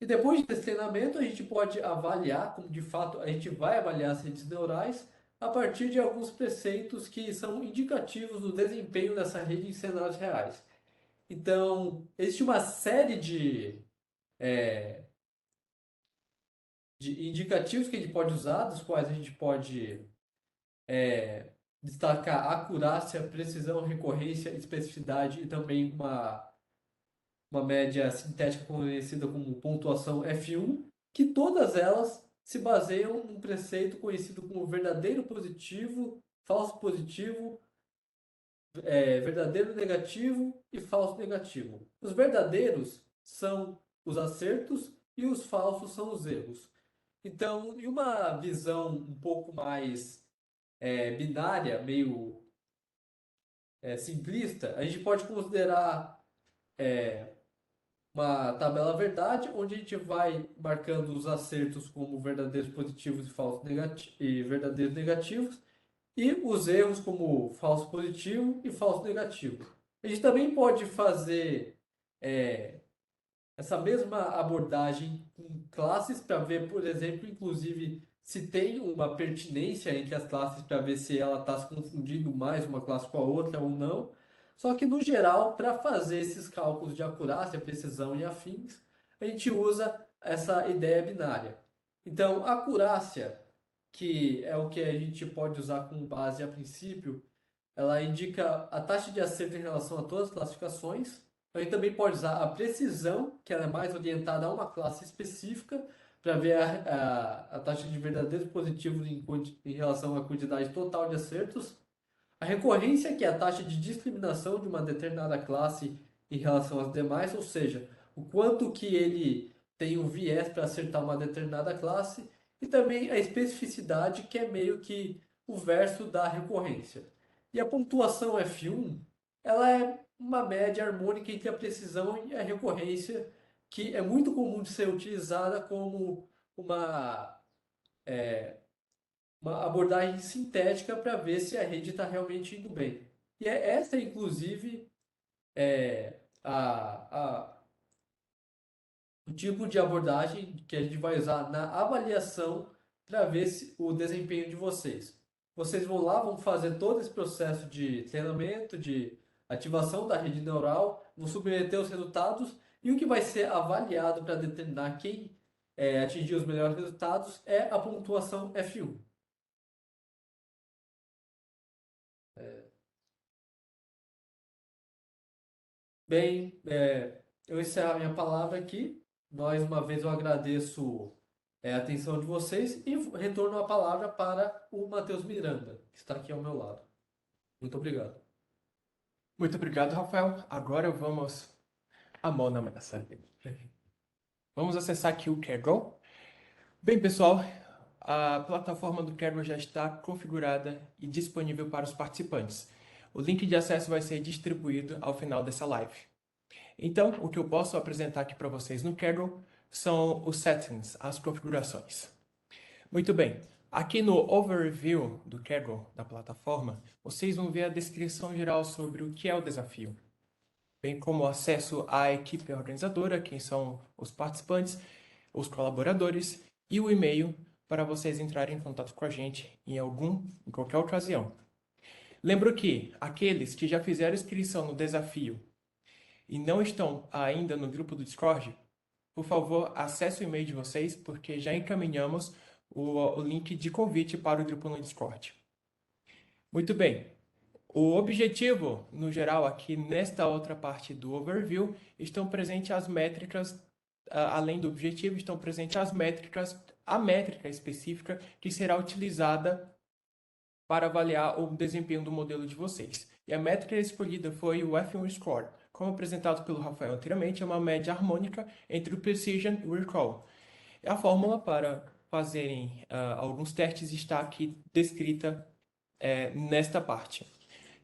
E depois desse treinamento a gente pode avaliar, como de fato a gente vai avaliar as redes neurais, a partir de alguns preceitos que são indicativos do desempenho dessa rede em cenários reais. Então, existe uma série de indicativos que a gente pode usar, dos quais a gente pode destacar acurácia, precisão, recorrência, especificidade e também uma média sintética conhecida como pontuação F1, que todas elas se baseiam num preceito conhecido como verdadeiro positivo, falso positivo, verdadeiro negativo e falso negativo. Os verdadeiros são os acertos e os falsos são os erros. Então, em uma visão um pouco mais binária, meio simplista, a gente pode considerar uma tabela verdade, onde a gente vai marcando os acertos como verdadeiros positivos e falsos e verdadeiros negativos, e os erros como falso positivo e falso negativo. A gente também pode fazer essa mesma abordagem com classes para ver, por exemplo, inclusive se tem uma pertinência entre as classes para ver se ela está se confundindo mais uma classe com a outra ou não. Só que, no geral, para fazer esses cálculos de acurácia, precisão e afins, a gente usa essa ideia binária. Então, a acurácia, que é o que a gente pode usar como base a princípio, ela indica a taxa de acerto em relação a todas as classificações. A gente também pode usar a precisão, que ela é mais orientada a uma classe específica, para ver a taxa de verdadeiros positivos em relação à quantidade total de acertos. A recorrência, que é a taxa de discriminação de uma determinada classe em relação às demais, ou seja, o quanto que ele tem um viés para acertar uma determinada classe, e também a especificidade, que é meio que o verso da recorrência. E a pontuação F1, ela é uma média harmônica entre a precisão e a recorrência, que é muito comum de ser utilizada como uma, uma abordagem sintética para ver se a rede está realmente indo bem. E essa, inclusive, é o tipo de abordagem que a gente vai usar na avaliação para ver o desempenho de vocês. Vocês vão lá, vão fazer todo esse processo de treinamento, de ativação da rede neural, vão submeter os resultados, e o que vai ser avaliado para determinar quem atingiu os melhores resultados é a pontuação F1. Bem, eu encerro a minha palavra aqui. Mais uma vez eu agradeço a atenção de vocês e retorno a palavra para o Matheus Miranda, que está aqui ao meu lado. Muito obrigado. Muito obrigado, Rafael. Agora vamos a mão na massa. Vamos acessar aqui o Kaggle. Bem, pessoal, a plataforma do Kaggle já está configurada e disponível para os participantes. O link de acesso vai ser distribuído ao final dessa live. Então, o que eu posso apresentar aqui para vocês no Kaggle são os settings, as configurações. Muito bem, aqui no overview do Kaggle, da plataforma, vocês vão ver a descrição geral sobre o que é o desafio, bem como o acesso à equipe organizadora, quem são os participantes, os colaboradores e o e-mail para vocês entrarem em contato com a gente em qualquer ocasião. Lembro que aqueles que já fizeram inscrição no desafio e não estão ainda no grupo do Discord, por favor, acesse o e-mail de vocês, porque já encaminhamos o link de convite para o grupo no Discord. Muito bem. O objetivo, no geral, aqui nesta outra parte do overview, estão presentes as métricas, além do objetivo, estão presentes as métricas, a métrica específica que será utilizada para avaliar o desempenho do modelo de vocês. E a métrica escolhida foi o F1 Score. Como apresentado pelo Rafael anteriormente, é uma média harmônica entre o Precision e o Recall. A fórmula para fazerem alguns testes está aqui descrita nesta parte.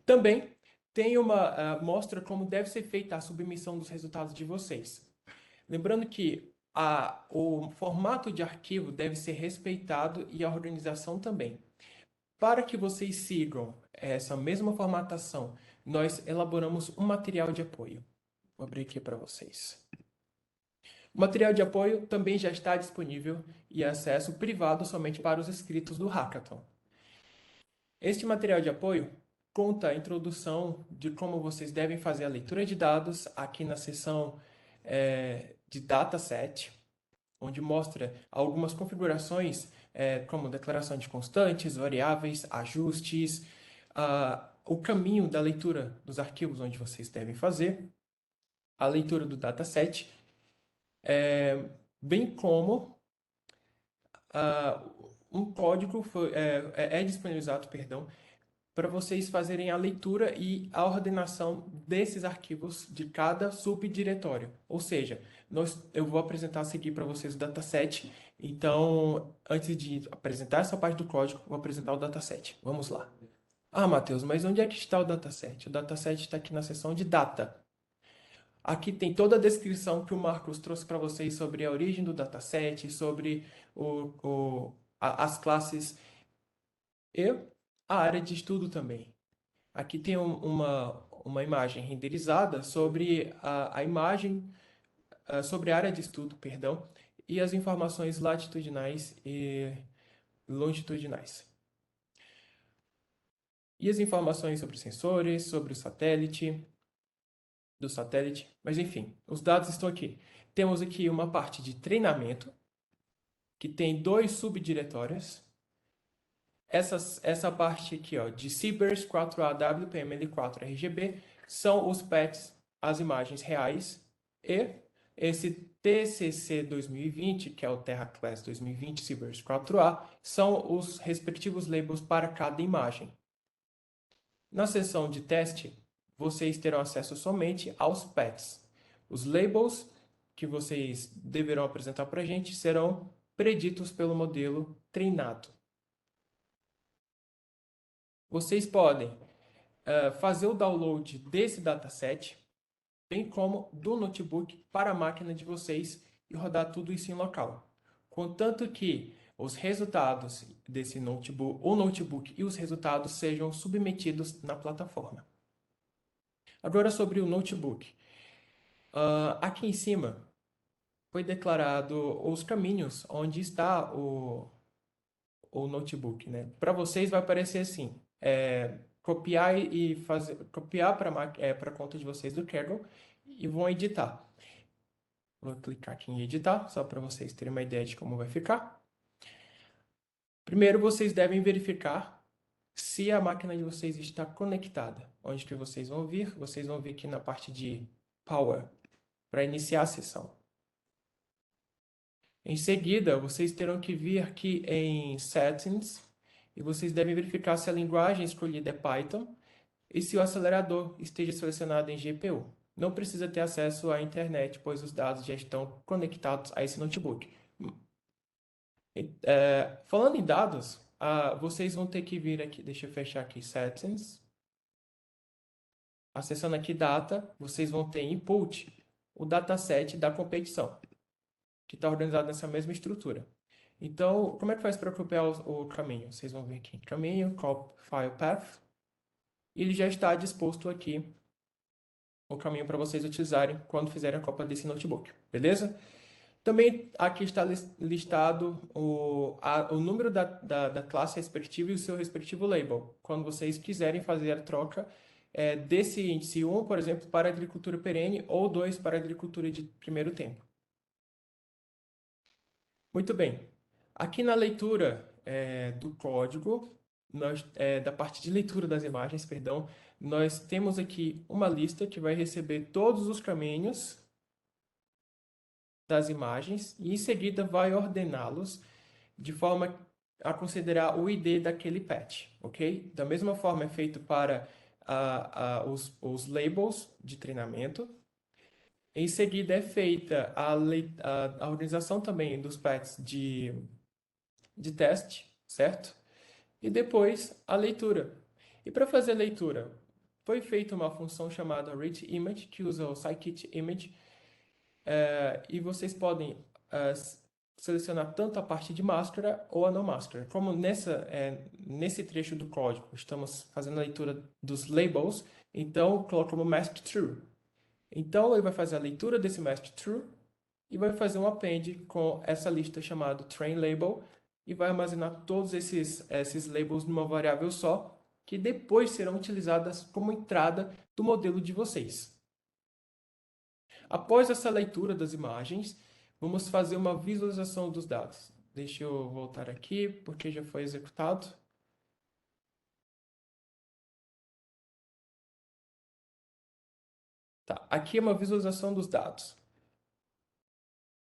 Também tem mostra como deve ser feita a submissão dos resultados de vocês. Lembrando que o formato de arquivo deve ser respeitado e a organização também. Para que vocês sigam essa mesma formatação, nós elaboramos um material de apoio. Vou abrir aqui para vocês. O material de apoio também já está disponível e é acesso privado somente para os inscritos do Hackathon. Este material de apoio conta a introdução de como vocês devem fazer a leitura de dados aqui na seção de dataset, onde mostra algumas configurações como declaração de constantes, variáveis, ajustes, o caminho da leitura dos arquivos onde vocês devem fazer, a leitura do dataset, bem como um código disponibilizado, para vocês fazerem a leitura e a ordenação desses arquivos de cada subdiretório. Ou seja, eu vou apresentar a seguir para vocês o dataset. Então, antes de apresentar essa parte do código, vou apresentar o dataset. Vamos lá. Ah, Matheus, mas onde é que está o dataset? O dataset está aqui na seção de data. Aqui tem toda a descrição que o Marcos trouxe para vocês sobre a origem do dataset, sobre as classes e a área de estudo também. Aqui tem uma imagem renderizada sobre a imagem, sobre a área de estudo, perdão, e as informações latitudinais e longitudinais. e as informações sobre os sensores, sobre o satélite, mas enfim, os dados estão aqui. Temos aqui uma parte de treinamento, que tem 2 subdiretórios. Essa parte aqui, ó, de CBERS 4A WPML4 RGB, são os patches, as imagens reais, e esse TCC 2020, que é o Terra Class 2020 CBERS 4A, são os respectivos labels para cada imagem. Na seção de teste, vocês terão acesso somente aos patches. Os labels que vocês deverão apresentar para a gente serão preditos pelo modelo treinado. Vocês podem fazer o download desse dataset, bem como do notebook para a máquina de vocês e rodar tudo isso em local. Contanto que os resultados desse notebook, o notebook e os resultados sejam submetidos na plataforma. Agora sobre o notebook. Aqui em cima foi declarado os caminhos onde está o notebook, né? Para vocês vai aparecer assim, copiar para a conta de vocês do Kaggle e vão editar. Vou clicar aqui em editar, só para vocês terem uma ideia de como vai ficar. Primeiro, vocês devem verificar se a máquina de vocês está conectada. Onde que vocês vão vir? Vocês vão vir aqui na parte de Power, para iniciar a sessão. Em seguida, vocês terão que vir aqui em Settings e vocês devem verificar se a linguagem escolhida é Python e se o acelerador esteja selecionado em GPU. Não precisa ter acesso à internet, pois os dados já estão conectados a esse notebook. Falando em dados, vocês vão ter que vir aqui, deixa eu fechar aqui Settings. Acessando aqui Data, vocês vão ter Input, o dataset da competição, que está organizado nessa mesma estrutura. Então, como é que faz para copiar o caminho? Vocês vão vir aqui em Caminho, Copy File Path, e ele já está disposto aqui o caminho para vocês utilizarem quando fizerem a cópia desse notebook, beleza? Também aqui está listado o número da classe respectiva e o seu respectivo label, quando vocês quiserem fazer a troca desse índice 1, por exemplo, para agricultura perene ou 2 para agricultura de primeiro tempo. Muito bem. Aqui na leitura do código, da parte de leitura das imagens, perdão, nós temos aqui uma lista que vai receber todos os caminhos das imagens e em seguida vai ordená-los de forma a considerar o ID daquele patch, ok? Da mesma forma é feito para os labels de treinamento. Em seguida é feita a organização também dos patches de teste, certo? E depois a leitura. E para fazer a leitura, foi feita uma função chamada readImage, que usa o scikit-image, e vocês podem selecionar tanto a parte de máscara ou a não máscara. Como nesse trecho do código estamos fazendo a leitura dos labels, então colocamos mask true. Então ele vai fazer a leitura desse mask true e vai fazer um append com essa lista chamada train label e vai armazenar todos esses labels numa variável só, que depois serão utilizadas como entrada do modelo de vocês. Após essa leitura das imagens, vamos fazer uma visualização dos dados. Deixa eu voltar aqui, porque já foi executado. Tá, aqui é uma visualização dos dados.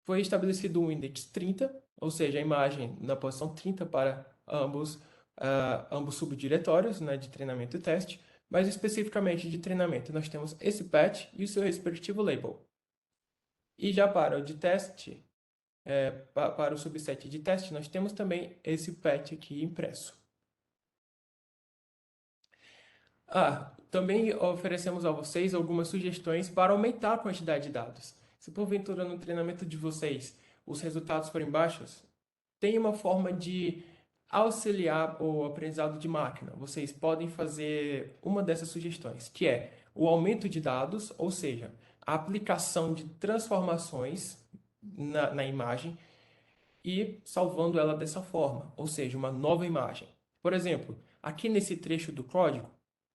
Foi estabelecido um index 30, ou seja, a imagem na posição 30 para ambos subdiretórios, né, de treinamento e teste, mas especificamente de treinamento nós temos esse patch e o seu respectivo label. E já para o de teste, para o subset de teste, nós temos também esse patch aqui impresso. Também oferecemos a vocês algumas sugestões para aumentar a quantidade de dados. Se porventura no treinamento de vocês os resultados forem baixos, tem uma forma de auxiliar o aprendizado de máquina. Vocês podem fazer uma dessas sugestões, que é o aumento de dados, ou seja, a aplicação de transformações na imagem e salvando ela dessa forma, ou seja, uma nova imagem. Por exemplo, Aqui nesse trecho do código,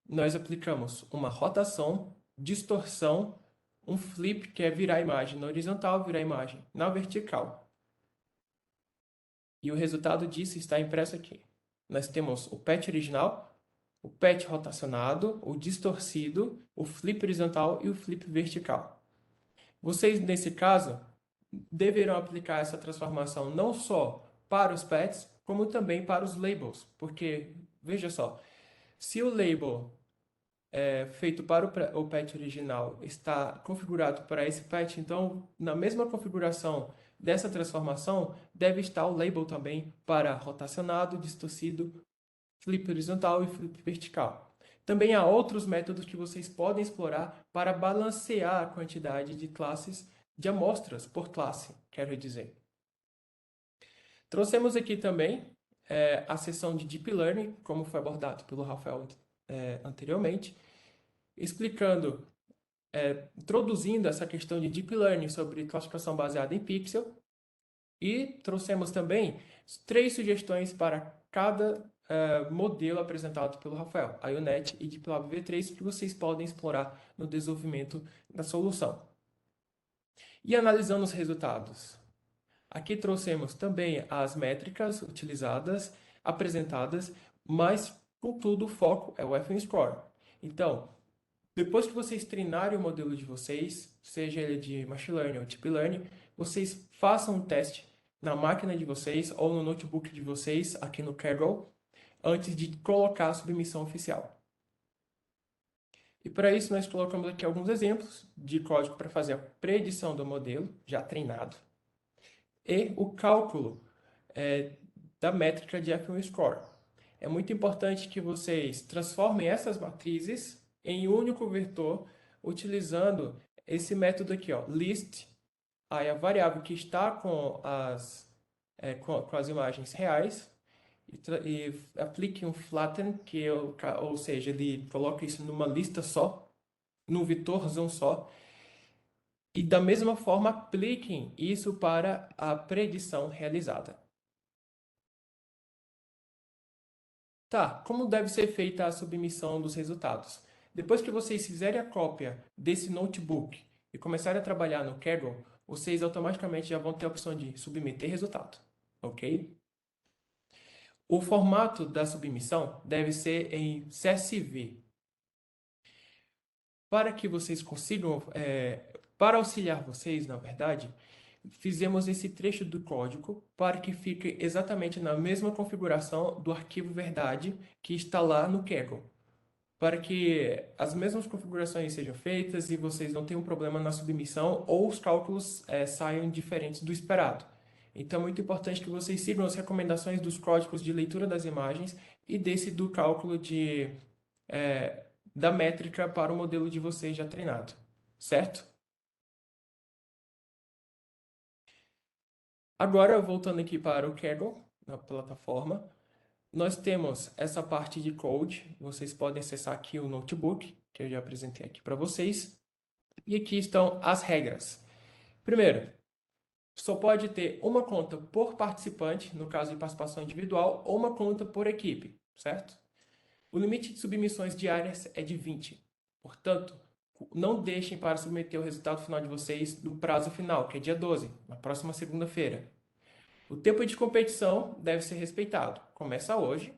nós aplicamos uma rotação, distorção, um flip, que é virar a imagem na horizontal, virar a imagem na vertical. E o resultado disso está impresso aqui. Nós temos o patch original, o patch rotacionado, o distorcido, o flip horizontal e o flip vertical. Vocês, nesse caso, deverão aplicar essa transformação não só para os patches, como também para os labels. Porque, veja só, se o label feito para o patch original está configurado para esse patch, então, na mesma configuração dessa transformação, deve estar o label também para rotacionado, distorcido, flip horizontal e flip vertical. Também há outros métodos que vocês podem explorar para balancear a quantidade de classes, de amostras por classe, quero dizer. Trouxemos aqui também a seção de Deep Learning, como foi abordado pelo Rafael anteriormente, explicando, introduzindo essa questão de Deep Learning sobre classificação baseada em pixel, e trouxemos também 3 sugestões para cada modelo apresentado pelo Rafael, IONET e DeepLab V3, que vocês podem explorar no desenvolvimento da solução. E analisando os resultados. Aqui trouxemos também as métricas utilizadas, apresentadas, mas, contudo, o foco é o FN-Score. Então, depois que vocês treinarem o modelo de vocês, seja ele de Machine Learning ou Deep Learning, vocês façam um teste na máquina de vocês ou no notebook de vocês, aqui no Kaggle, antes de colocar a submissão oficial. E para isso nós colocamos aqui alguns exemplos de código para fazer a predição do modelo, já treinado, e o cálculo da métrica de FN-Score. É muito importante que vocês transformem essas matrizes em um único vetor, utilizando esse método aqui, ó, list, aí a variável que está com as imagens reais, e aplique um flatten, ou seja, ele coloca isso numa lista só, num vetorzão só, e da mesma forma apliquem isso para a predição realizada. Tá, como deve ser feita a submissão dos resultados? Depois que vocês fizerem a cópia desse notebook e começarem a trabalhar no Kaggle, vocês automaticamente já vão ter a opção de submeter resultado, ok? O formato da submissão deve ser em CSV. Para que vocês consigam, para auxiliar vocês, na verdade, fizemos esse trecho do código para que fique exatamente na mesma configuração do arquivo verdade que está lá no Kaggle, para que as mesmas configurações sejam feitas e vocês não tenham problema na submissão ou os cálculos saiam diferentes do esperado. Então é muito importante que vocês sigam as recomendações dos códigos de leitura das imagens e desse do cálculo da métrica para o modelo de vocês já treinado, certo? Agora, voltando aqui para o Kaggle, na plataforma, nós temos essa parte de code. Vocês podem acessar aqui o notebook, que eu já apresentei aqui para vocês. E aqui estão as regras. Primeiro, só pode ter uma conta por participante, no caso de participação individual, ou uma conta por equipe, certo? O limite de submissões diárias é de 20. Portanto, não deixem para submeter o resultado final de vocês no prazo final, que é dia 12, na próxima segunda-feira. O tempo de competição deve ser respeitado. Começa hoje.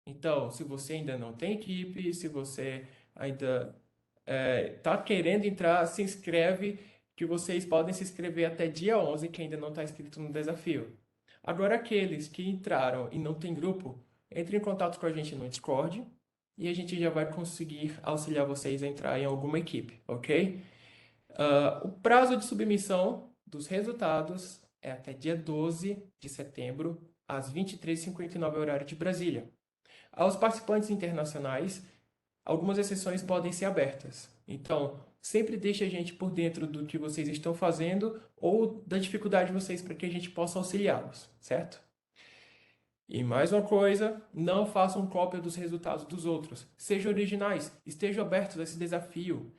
Então, se você ainda não tem equipe, se você ainda está querendo entrar, se inscreve, que vocês podem se inscrever até dia 11, que ainda não está inscrito no desafio. Agora, aqueles que entraram e não tem grupo, entrem em contato com a gente no Discord e a gente já vai conseguir auxiliar vocês a entrar em alguma equipe, ok? O prazo de submissão dos resultados é até dia 12 de setembro, às 23h59, horário de Brasília. Aos participantes internacionais, algumas exceções podem ser abertas. Então, sempre deixe a gente por dentro do que vocês estão fazendo ou da dificuldade de vocês para que a gente possa auxiliá-los, certo? E mais uma coisa, não façam cópia dos resultados dos outros. Sejam originais, estejam abertos a esse desafio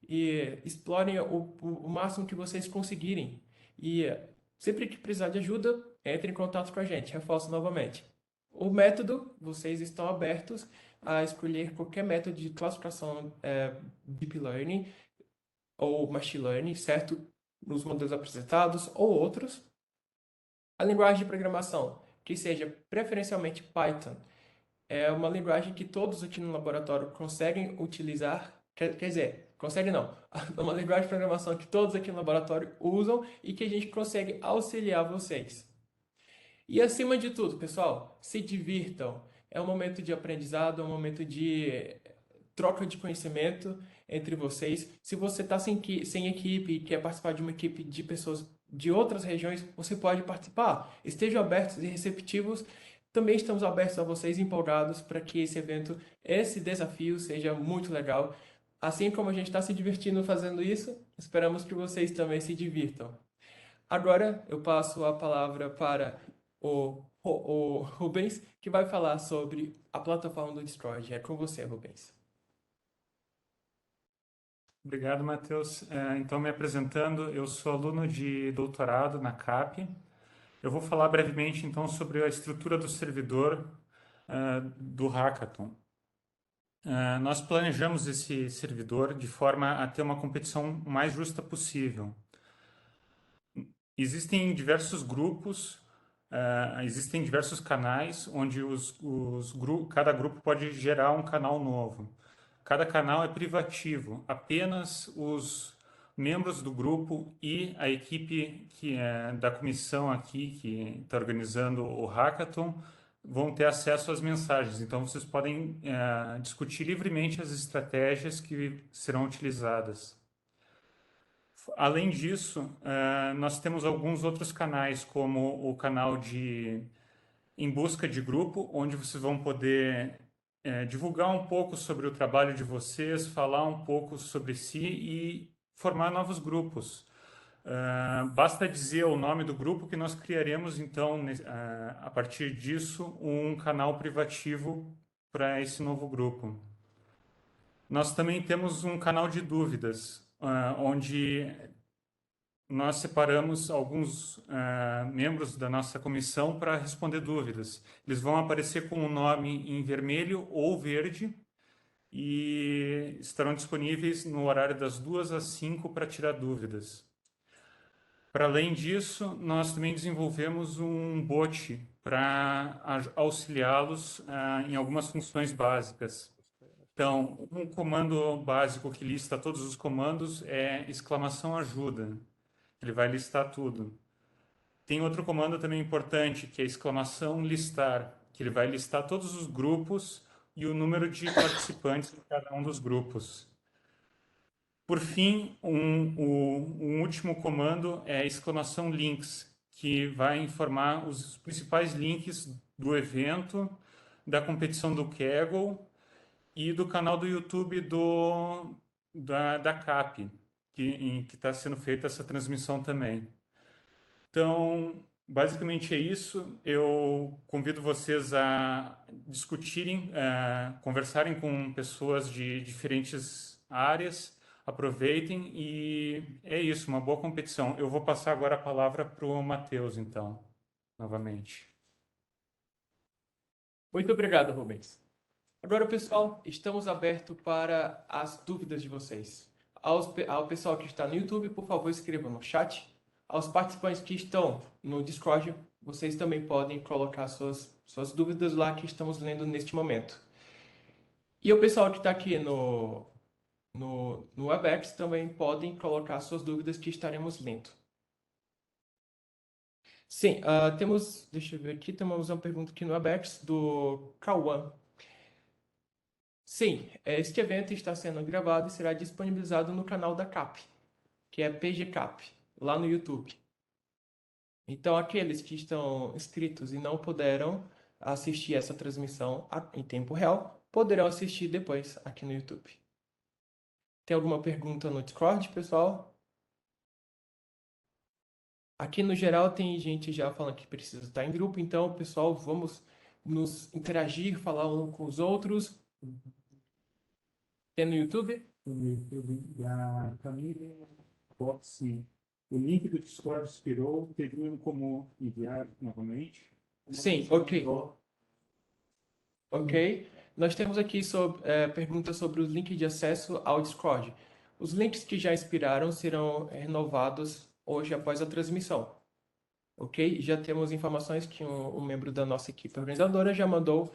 e explorem o máximo que vocês conseguirem. E sempre que precisar de ajuda, entre em contato com a gente. Reforço novamente. O método, vocês estão abertos a escolher qualquer método de classificação Deep Learning ou Machine Learning, certo? Nos modelos apresentados ou outros. A linguagem de programação, que seja preferencialmente Python, é uma linguagem que todos aqui no laboratório conseguem utilizar, quer dizer, conseguem não, é uma linguagem de programação que todos aqui no laboratório usam e que a gente consegue auxiliar vocês. E acima de tudo, pessoal, se divirtam. É um momento de aprendizado, é um momento de troca de conhecimento entre vocês. Se você está sem equipe e quer participar de uma equipe de pessoas de outras regiões, você pode participar. Estejam abertos e receptivos. Também estamos abertos a vocês, empolgados para que esse evento, esse desafio seja muito legal. Assim como a gente está se divertindo fazendo isso, esperamos que vocês também se divirtam. Agora eu passo a palavra para o Rubens, que vai falar sobre a plataforma do Discord. É com você, Rubens. Obrigado, Matheus. Então, me apresentando, eu sou aluno de doutorado na CAP. Eu vou falar brevemente, então, sobre a estrutura do servidor do Hackathon. Nós planejamos esse servidor de forma a ter uma competição mais justa possível. Existem diversos grupos, existem diversos canais onde cada grupo pode gerar um canal novo. Cada canal é privativo, apenas os membros do grupo e a equipe da comissão aqui, que está organizando o Hackathon, vão ter acesso às mensagens. Então, vocês podem discutir livremente as estratégias que serão utilizadas. Além disso, nós temos alguns outros canais, como o canal de Em Busca de Grupo, onde vocês vão poder divulgar um pouco sobre o trabalho de vocês, falar um pouco sobre si e formar novos grupos. Basta dizer o nome do grupo que nós criaremos, então, a partir disso, um canal privativo para esse novo grupo. Nós também temos um canal de dúvidas, onde nós separamos alguns membros da nossa comissão para responder dúvidas. Eles vão aparecer com o nome em vermelho ou verde e estarão disponíveis no horário das 2 às 5 para tirar dúvidas. Para além disso, nós também desenvolvemos um bot para auxiliá-los em algumas funções básicas. Então, um comando básico que lista todos os comandos é !ajuda. Ele vai listar tudo. Tem outro comando também importante, que é !listar, que ele vai listar todos os grupos e o número de participantes de cada um dos grupos. Por fim, um último comando é !links, que vai informar os principais links do evento, da competição do Kaggle e do canal do YouTube da CAP, que está sendo feita essa transmissão também. Então, basicamente é isso. Eu convido vocês a discutirem, conversarem com pessoas de diferentes áreas, aproveitem e é isso, uma boa competição. Eu vou passar agora a palavra para o Matheus, então, novamente. Muito obrigado, Rubens. Agora, pessoal, estamos abertos para as dúvidas de vocês. Ao pessoal que está no YouTube, por favor, escrevam no chat. Aos participantes que estão no Discord, vocês também podem colocar suas dúvidas lá que estamos lendo neste momento. E o pessoal que está aqui no Webex também podem colocar suas dúvidas que estaremos lendo. Sim, deixa eu ver aqui, temos uma pergunta aqui no Webex do Cauã. Sim, este evento está sendo gravado e será disponibilizado no canal da CAP, que é PGCAP, lá no YouTube. Então, aqueles que estão inscritos e não puderam assistir essa transmissão em tempo real, poderão assistir depois aqui no YouTube. Tem alguma pergunta no Discord, pessoal? Aqui no geral tem gente já falando que precisa estar em grupo, então, pessoal, vamos nos interagir, falar um com os outros. Tem no YouTube? No YouTube da família Boxing. O link do Discord expirou, teria como enviar novamente? Sim, ok. ok? Nós temos aqui perguntas sobre os links de acesso ao Discord. Os links que já expiraram serão renovados hoje após a transmissão, ok? Já temos informações que um membro da nossa equipe organizadora já mandou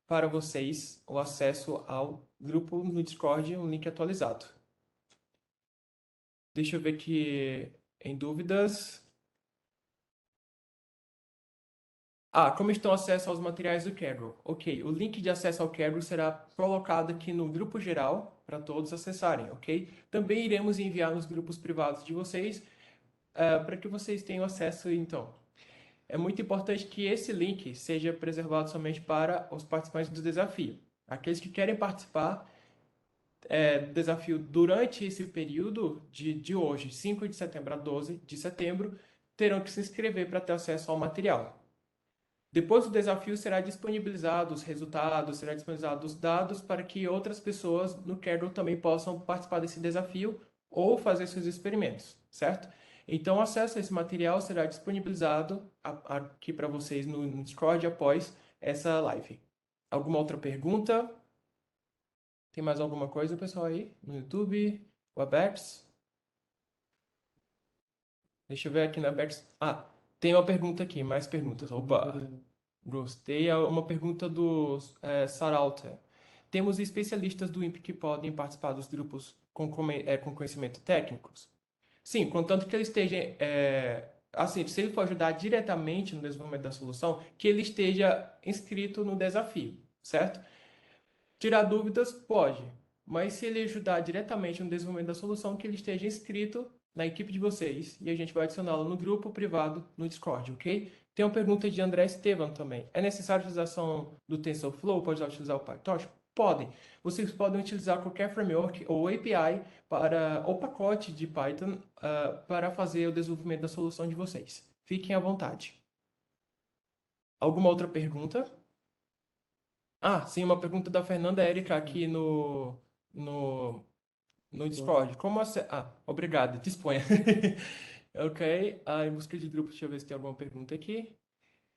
para vocês o acesso ao grupo no Discord, um link atualizado. Deixa eu ver aqui em dúvidas. Como estão o acesso aos materiais do Kaggle? Ok, o link de acesso ao Kaggle será colocado aqui no grupo geral para todos acessarem, ok? Também iremos enviar nos grupos privados de vocês para que vocês tenham acesso, então. É muito importante que esse link seja preservado somente para os participantes do desafio. Aqueles que querem participar do desafio durante esse período de hoje, 5 de setembro a 12 de setembro, terão que se inscrever para ter acesso ao material. Depois do desafio será disponibilizado os resultados, será disponibilizado os dados para que outras pessoas no Kaggle também possam participar desse desafio ou fazer seus experimentos, certo? Então, o acesso a esse material será disponibilizado aqui para vocês no Discord após essa live. Alguma outra pergunta? Tem mais alguma coisa, pessoal, aí no YouTube? Webex? Deixa eu ver aqui na Webex. Tem uma pergunta aqui, mais perguntas. Opa! Gostei. Uma pergunta do Saralter. Temos especialistas do INPE que podem participar dos grupos com conhecimento técnicos? Sim, contanto que ele esteja, assim, se ele for ajudar diretamente no desenvolvimento da solução, que ele esteja inscrito no desafio, certo? Tirar dúvidas, pode, mas se ele ajudar diretamente no desenvolvimento da solução, que ele esteja inscrito na equipe de vocês e a gente vai adicioná-lo no grupo privado no Discord, ok? Tem uma pergunta de André Estevam também. É necessário a utilização do TensorFlow? Pode utilizar o PyTorch? Podem. Vocês podem utilizar qualquer framework ou API ou pacote de Python para fazer o desenvolvimento da solução de vocês. Fiquem à vontade. Alguma outra pergunta? Sim, uma pergunta da Fernanda Érica aqui no Discord. Obrigado, disponha. Ok, em busca de grupo, deixa eu ver se tem alguma pergunta aqui.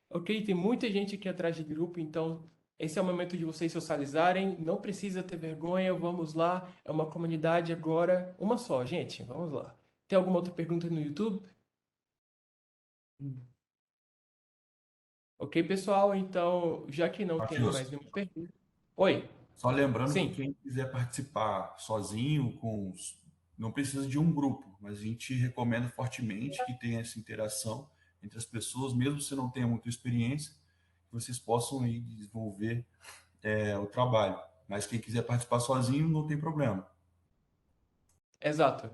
Ok, tem muita gente aqui atrás de grupo, então esse é o momento de vocês socializarem. Não precisa ter vergonha, vamos lá. É uma comunidade agora, uma só, gente. Vamos lá. Tem alguma outra pergunta no YouTube? Ok, pessoal, então, já que não tem Matheus, mais nenhuma pergunta. Oi, só lembrando que sim. quem quiser participar sozinho, não precisa de um grupo, mas a gente recomenda fortemente que tenha essa interação entre as pessoas, mesmo se não tenha muita experiência, que vocês possam aí desenvolver o trabalho. Mas quem quiser participar sozinho, não tem problema. Exato.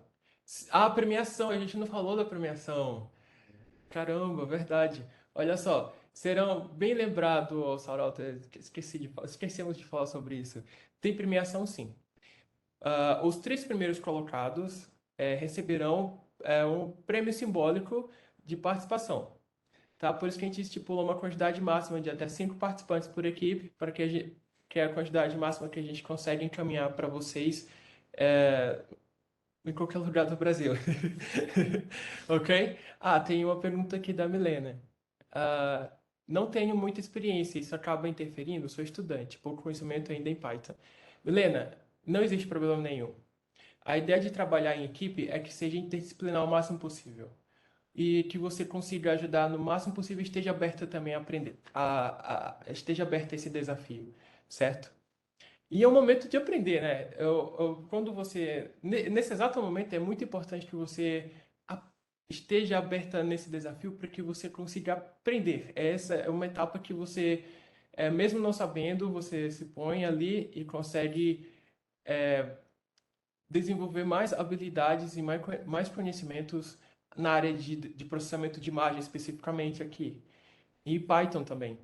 A premiação, a gente não falou da premiação. Caramba, verdade. Olha só, serão bem lembrado, Saralta, esquecemos de falar sobre isso. Tem premiação, sim. Os 3 primeiros colocados receberão um prêmio simbólico de participação. Tá? Por isso que a gente estipula uma quantidade máxima de até 5 participantes por equipe, para que é a quantidade máxima que a gente consegue encaminhar para vocês em qualquer lugar do Brasil. Ok? Tem uma pergunta aqui da Milena. Não tenho muita experiência, isso acaba interferindo? Sou estudante, pouco conhecimento ainda em Python. Milena, não existe problema nenhum. A ideia de trabalhar em equipe é que seja interdisciplinar o máximo possível. E que você consiga ajudar no máximo possível e esteja aberta também a aprender. Esteja aberta a esse desafio, certo? E é um momento de aprender, né? Quando nesse exato momento, é muito importante que você esteja aberta nesse desafio para que você consiga aprender. Essa é uma etapa que você, mesmo não sabendo, você se põe ali e consegue desenvolver mais habilidades e mais conhecimentos na área de processamento de imagem, especificamente aqui. E Python também.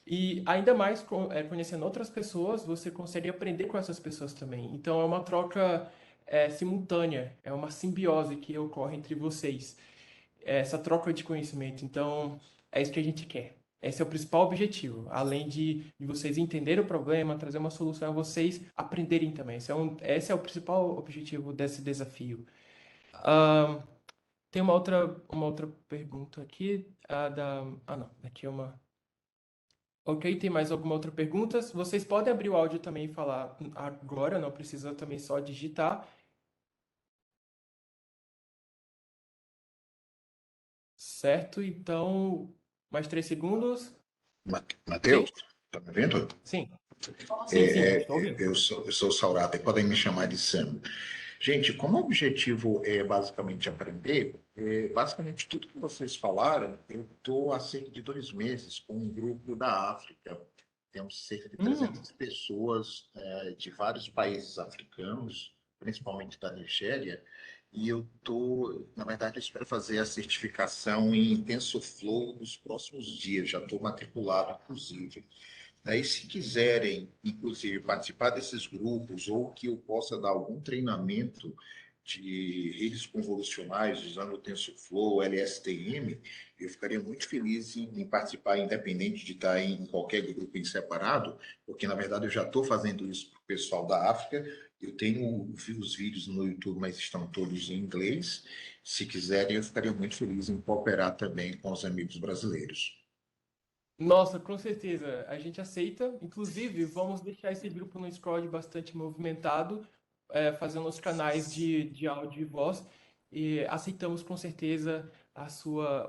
E ainda mais conhecendo outras pessoas, você consegue aprender com essas pessoas também. Então é uma troca simultânea, é uma simbiose que ocorre entre vocês. Essa troca de conhecimento. Então é isso que a gente quer. Esse é o principal objetivo. Além de vocês entenderem o problema, trazer uma solução a vocês aprenderem também. Esse é o principal objetivo desse desafio. Tem uma outra pergunta aqui. Não, aqui é uma. Ok, tem mais alguma outra pergunta? Vocês podem abrir o áudio também e falar agora, não precisa também só digitar. Certo, então, mais 3 segundos. Matheus, Sim? tá me vendo? Sim. Sim, sim, estou É, ouvindo. eu sou o Saurata e podem me chamar de Sam. Gente, como o objetivo é basicamente aprender, basicamente tudo que vocês falaram, eu estou há cerca de 2 meses com um grupo da África. Temos cerca de 300 pessoas de vários países africanos, principalmente da Nigéria, e eu estou, na verdade, eu espero fazer a certificação em TensorFlow nos próximos dias, já estou matriculado, inclusive. Aí, se quiserem, inclusive, participar desses grupos ou que eu possa dar algum treinamento de redes convolucionais usando o TensorFlow, LSTM, eu ficaria muito feliz em participar, independente de estar em qualquer grupo em separado, porque, na verdade, eu já estou fazendo isso para o pessoal da África. Eu tenho os vídeos no YouTube, mas estão todos em inglês. Se quiserem, eu ficaria muito feliz em cooperar também com os amigos brasileiros. Nossa, com certeza, a gente aceita. Inclusive, vamos deixar esse grupo no Discord bastante movimentado, fazendo os canais de áudio e voz. E aceitamos com certeza a sua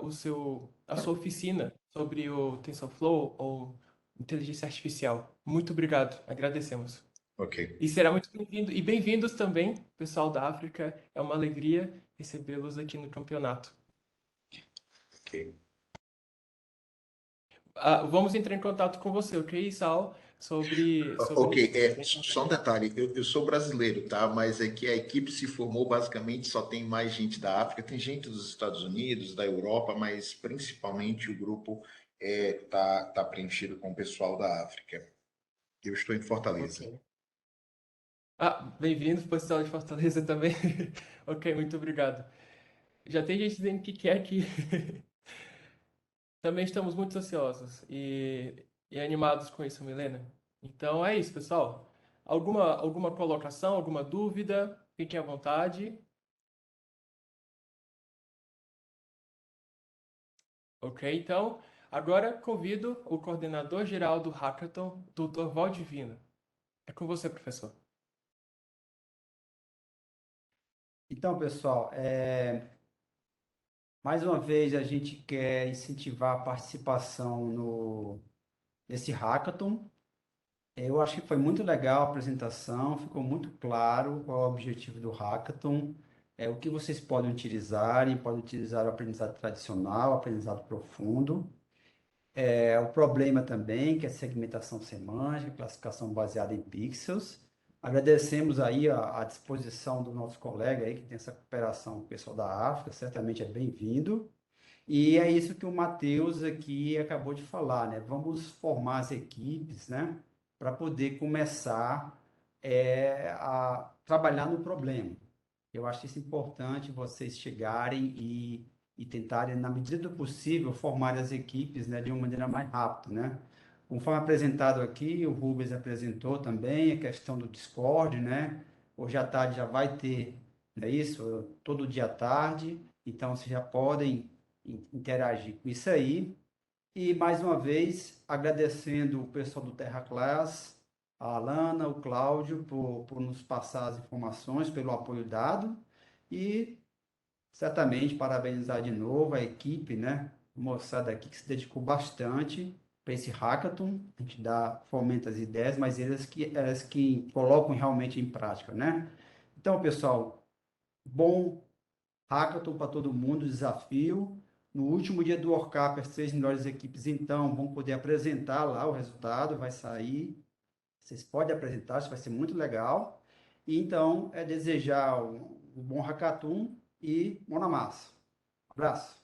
oficina sobre o TensorFlow ou inteligência artificial. Muito obrigado, agradecemos. Ok, E será muito bem-vindo. E bem-vindos também, pessoal da África. É uma alegria recebê-los aqui no campeonato. ok. Vamos entrar em contato com você, ok, Sal? Ok, Sobre só um detalhe, eu sou brasileiro, tá? Mas é que a equipe se formou basicamente só tem mais gente da África, tem gente dos Estados Unidos, da Europa, mas principalmente o grupo tá preenchido com o pessoal da África. Eu estou em Fortaleza. Ok. Bem-vindo, pessoal de Fortaleza também. Ok, muito obrigado. Já tem gente dizendo que quer aqui. Também estamos muito ansiosos e animados com isso, Milena. Então é isso, pessoal. Alguma colocação, alguma dúvida? Fiquem à vontade. Ok, então, agora convido o coordenador geral do Hackathon, Dr. Valdivino. É com você, professor. Então, pessoal, mais uma vez a gente quer incentivar a participação nesse hackathon. Eu acho que foi muito legal a apresentação, ficou muito claro qual é o objetivo do hackathon, o que vocês podem utilizar o aprendizado tradicional, o aprendizado profundo. O problema também, que é segmentação semântica, classificação baseada em pixels. Agradecemos aí a disposição do nosso colega aí, que tem essa cooperação com o pessoal da África, certamente é bem-vindo. E é isso que o Matheus aqui acabou de falar, né? Vamos formar as equipes, né? Para poder começar a trabalhar no problema. Eu acho isso importante vocês chegarem e tentarem, na medida do possível, formar as equipes, né, de uma maneira mais rápida, né? Conforme apresentado aqui, o Rubens apresentou também a questão do Discord, né? Hoje à tarde já vai ter, não é isso? Todo dia à tarde, então vocês já podem interagir com isso aí. E mais uma vez, agradecendo o pessoal do Terra Class, a Alana, o Cláudio, por nos passar as informações, pelo apoio dado. E certamente parabenizar de novo a equipe, né? Moçada aqui que se dedicou bastante para esse hackathon. A gente fomenta as ideias, mas elas que colocam realmente em prática, né? Então, pessoal, bom hackathon para todo mundo, desafio. No último dia do Workup, as 6 melhores equipes, então, vão poder apresentar lá o resultado, vai sair. Vocês podem apresentar, isso vai ser muito legal. E, então, desejar um bom hackathon e mão na massa. Abraço.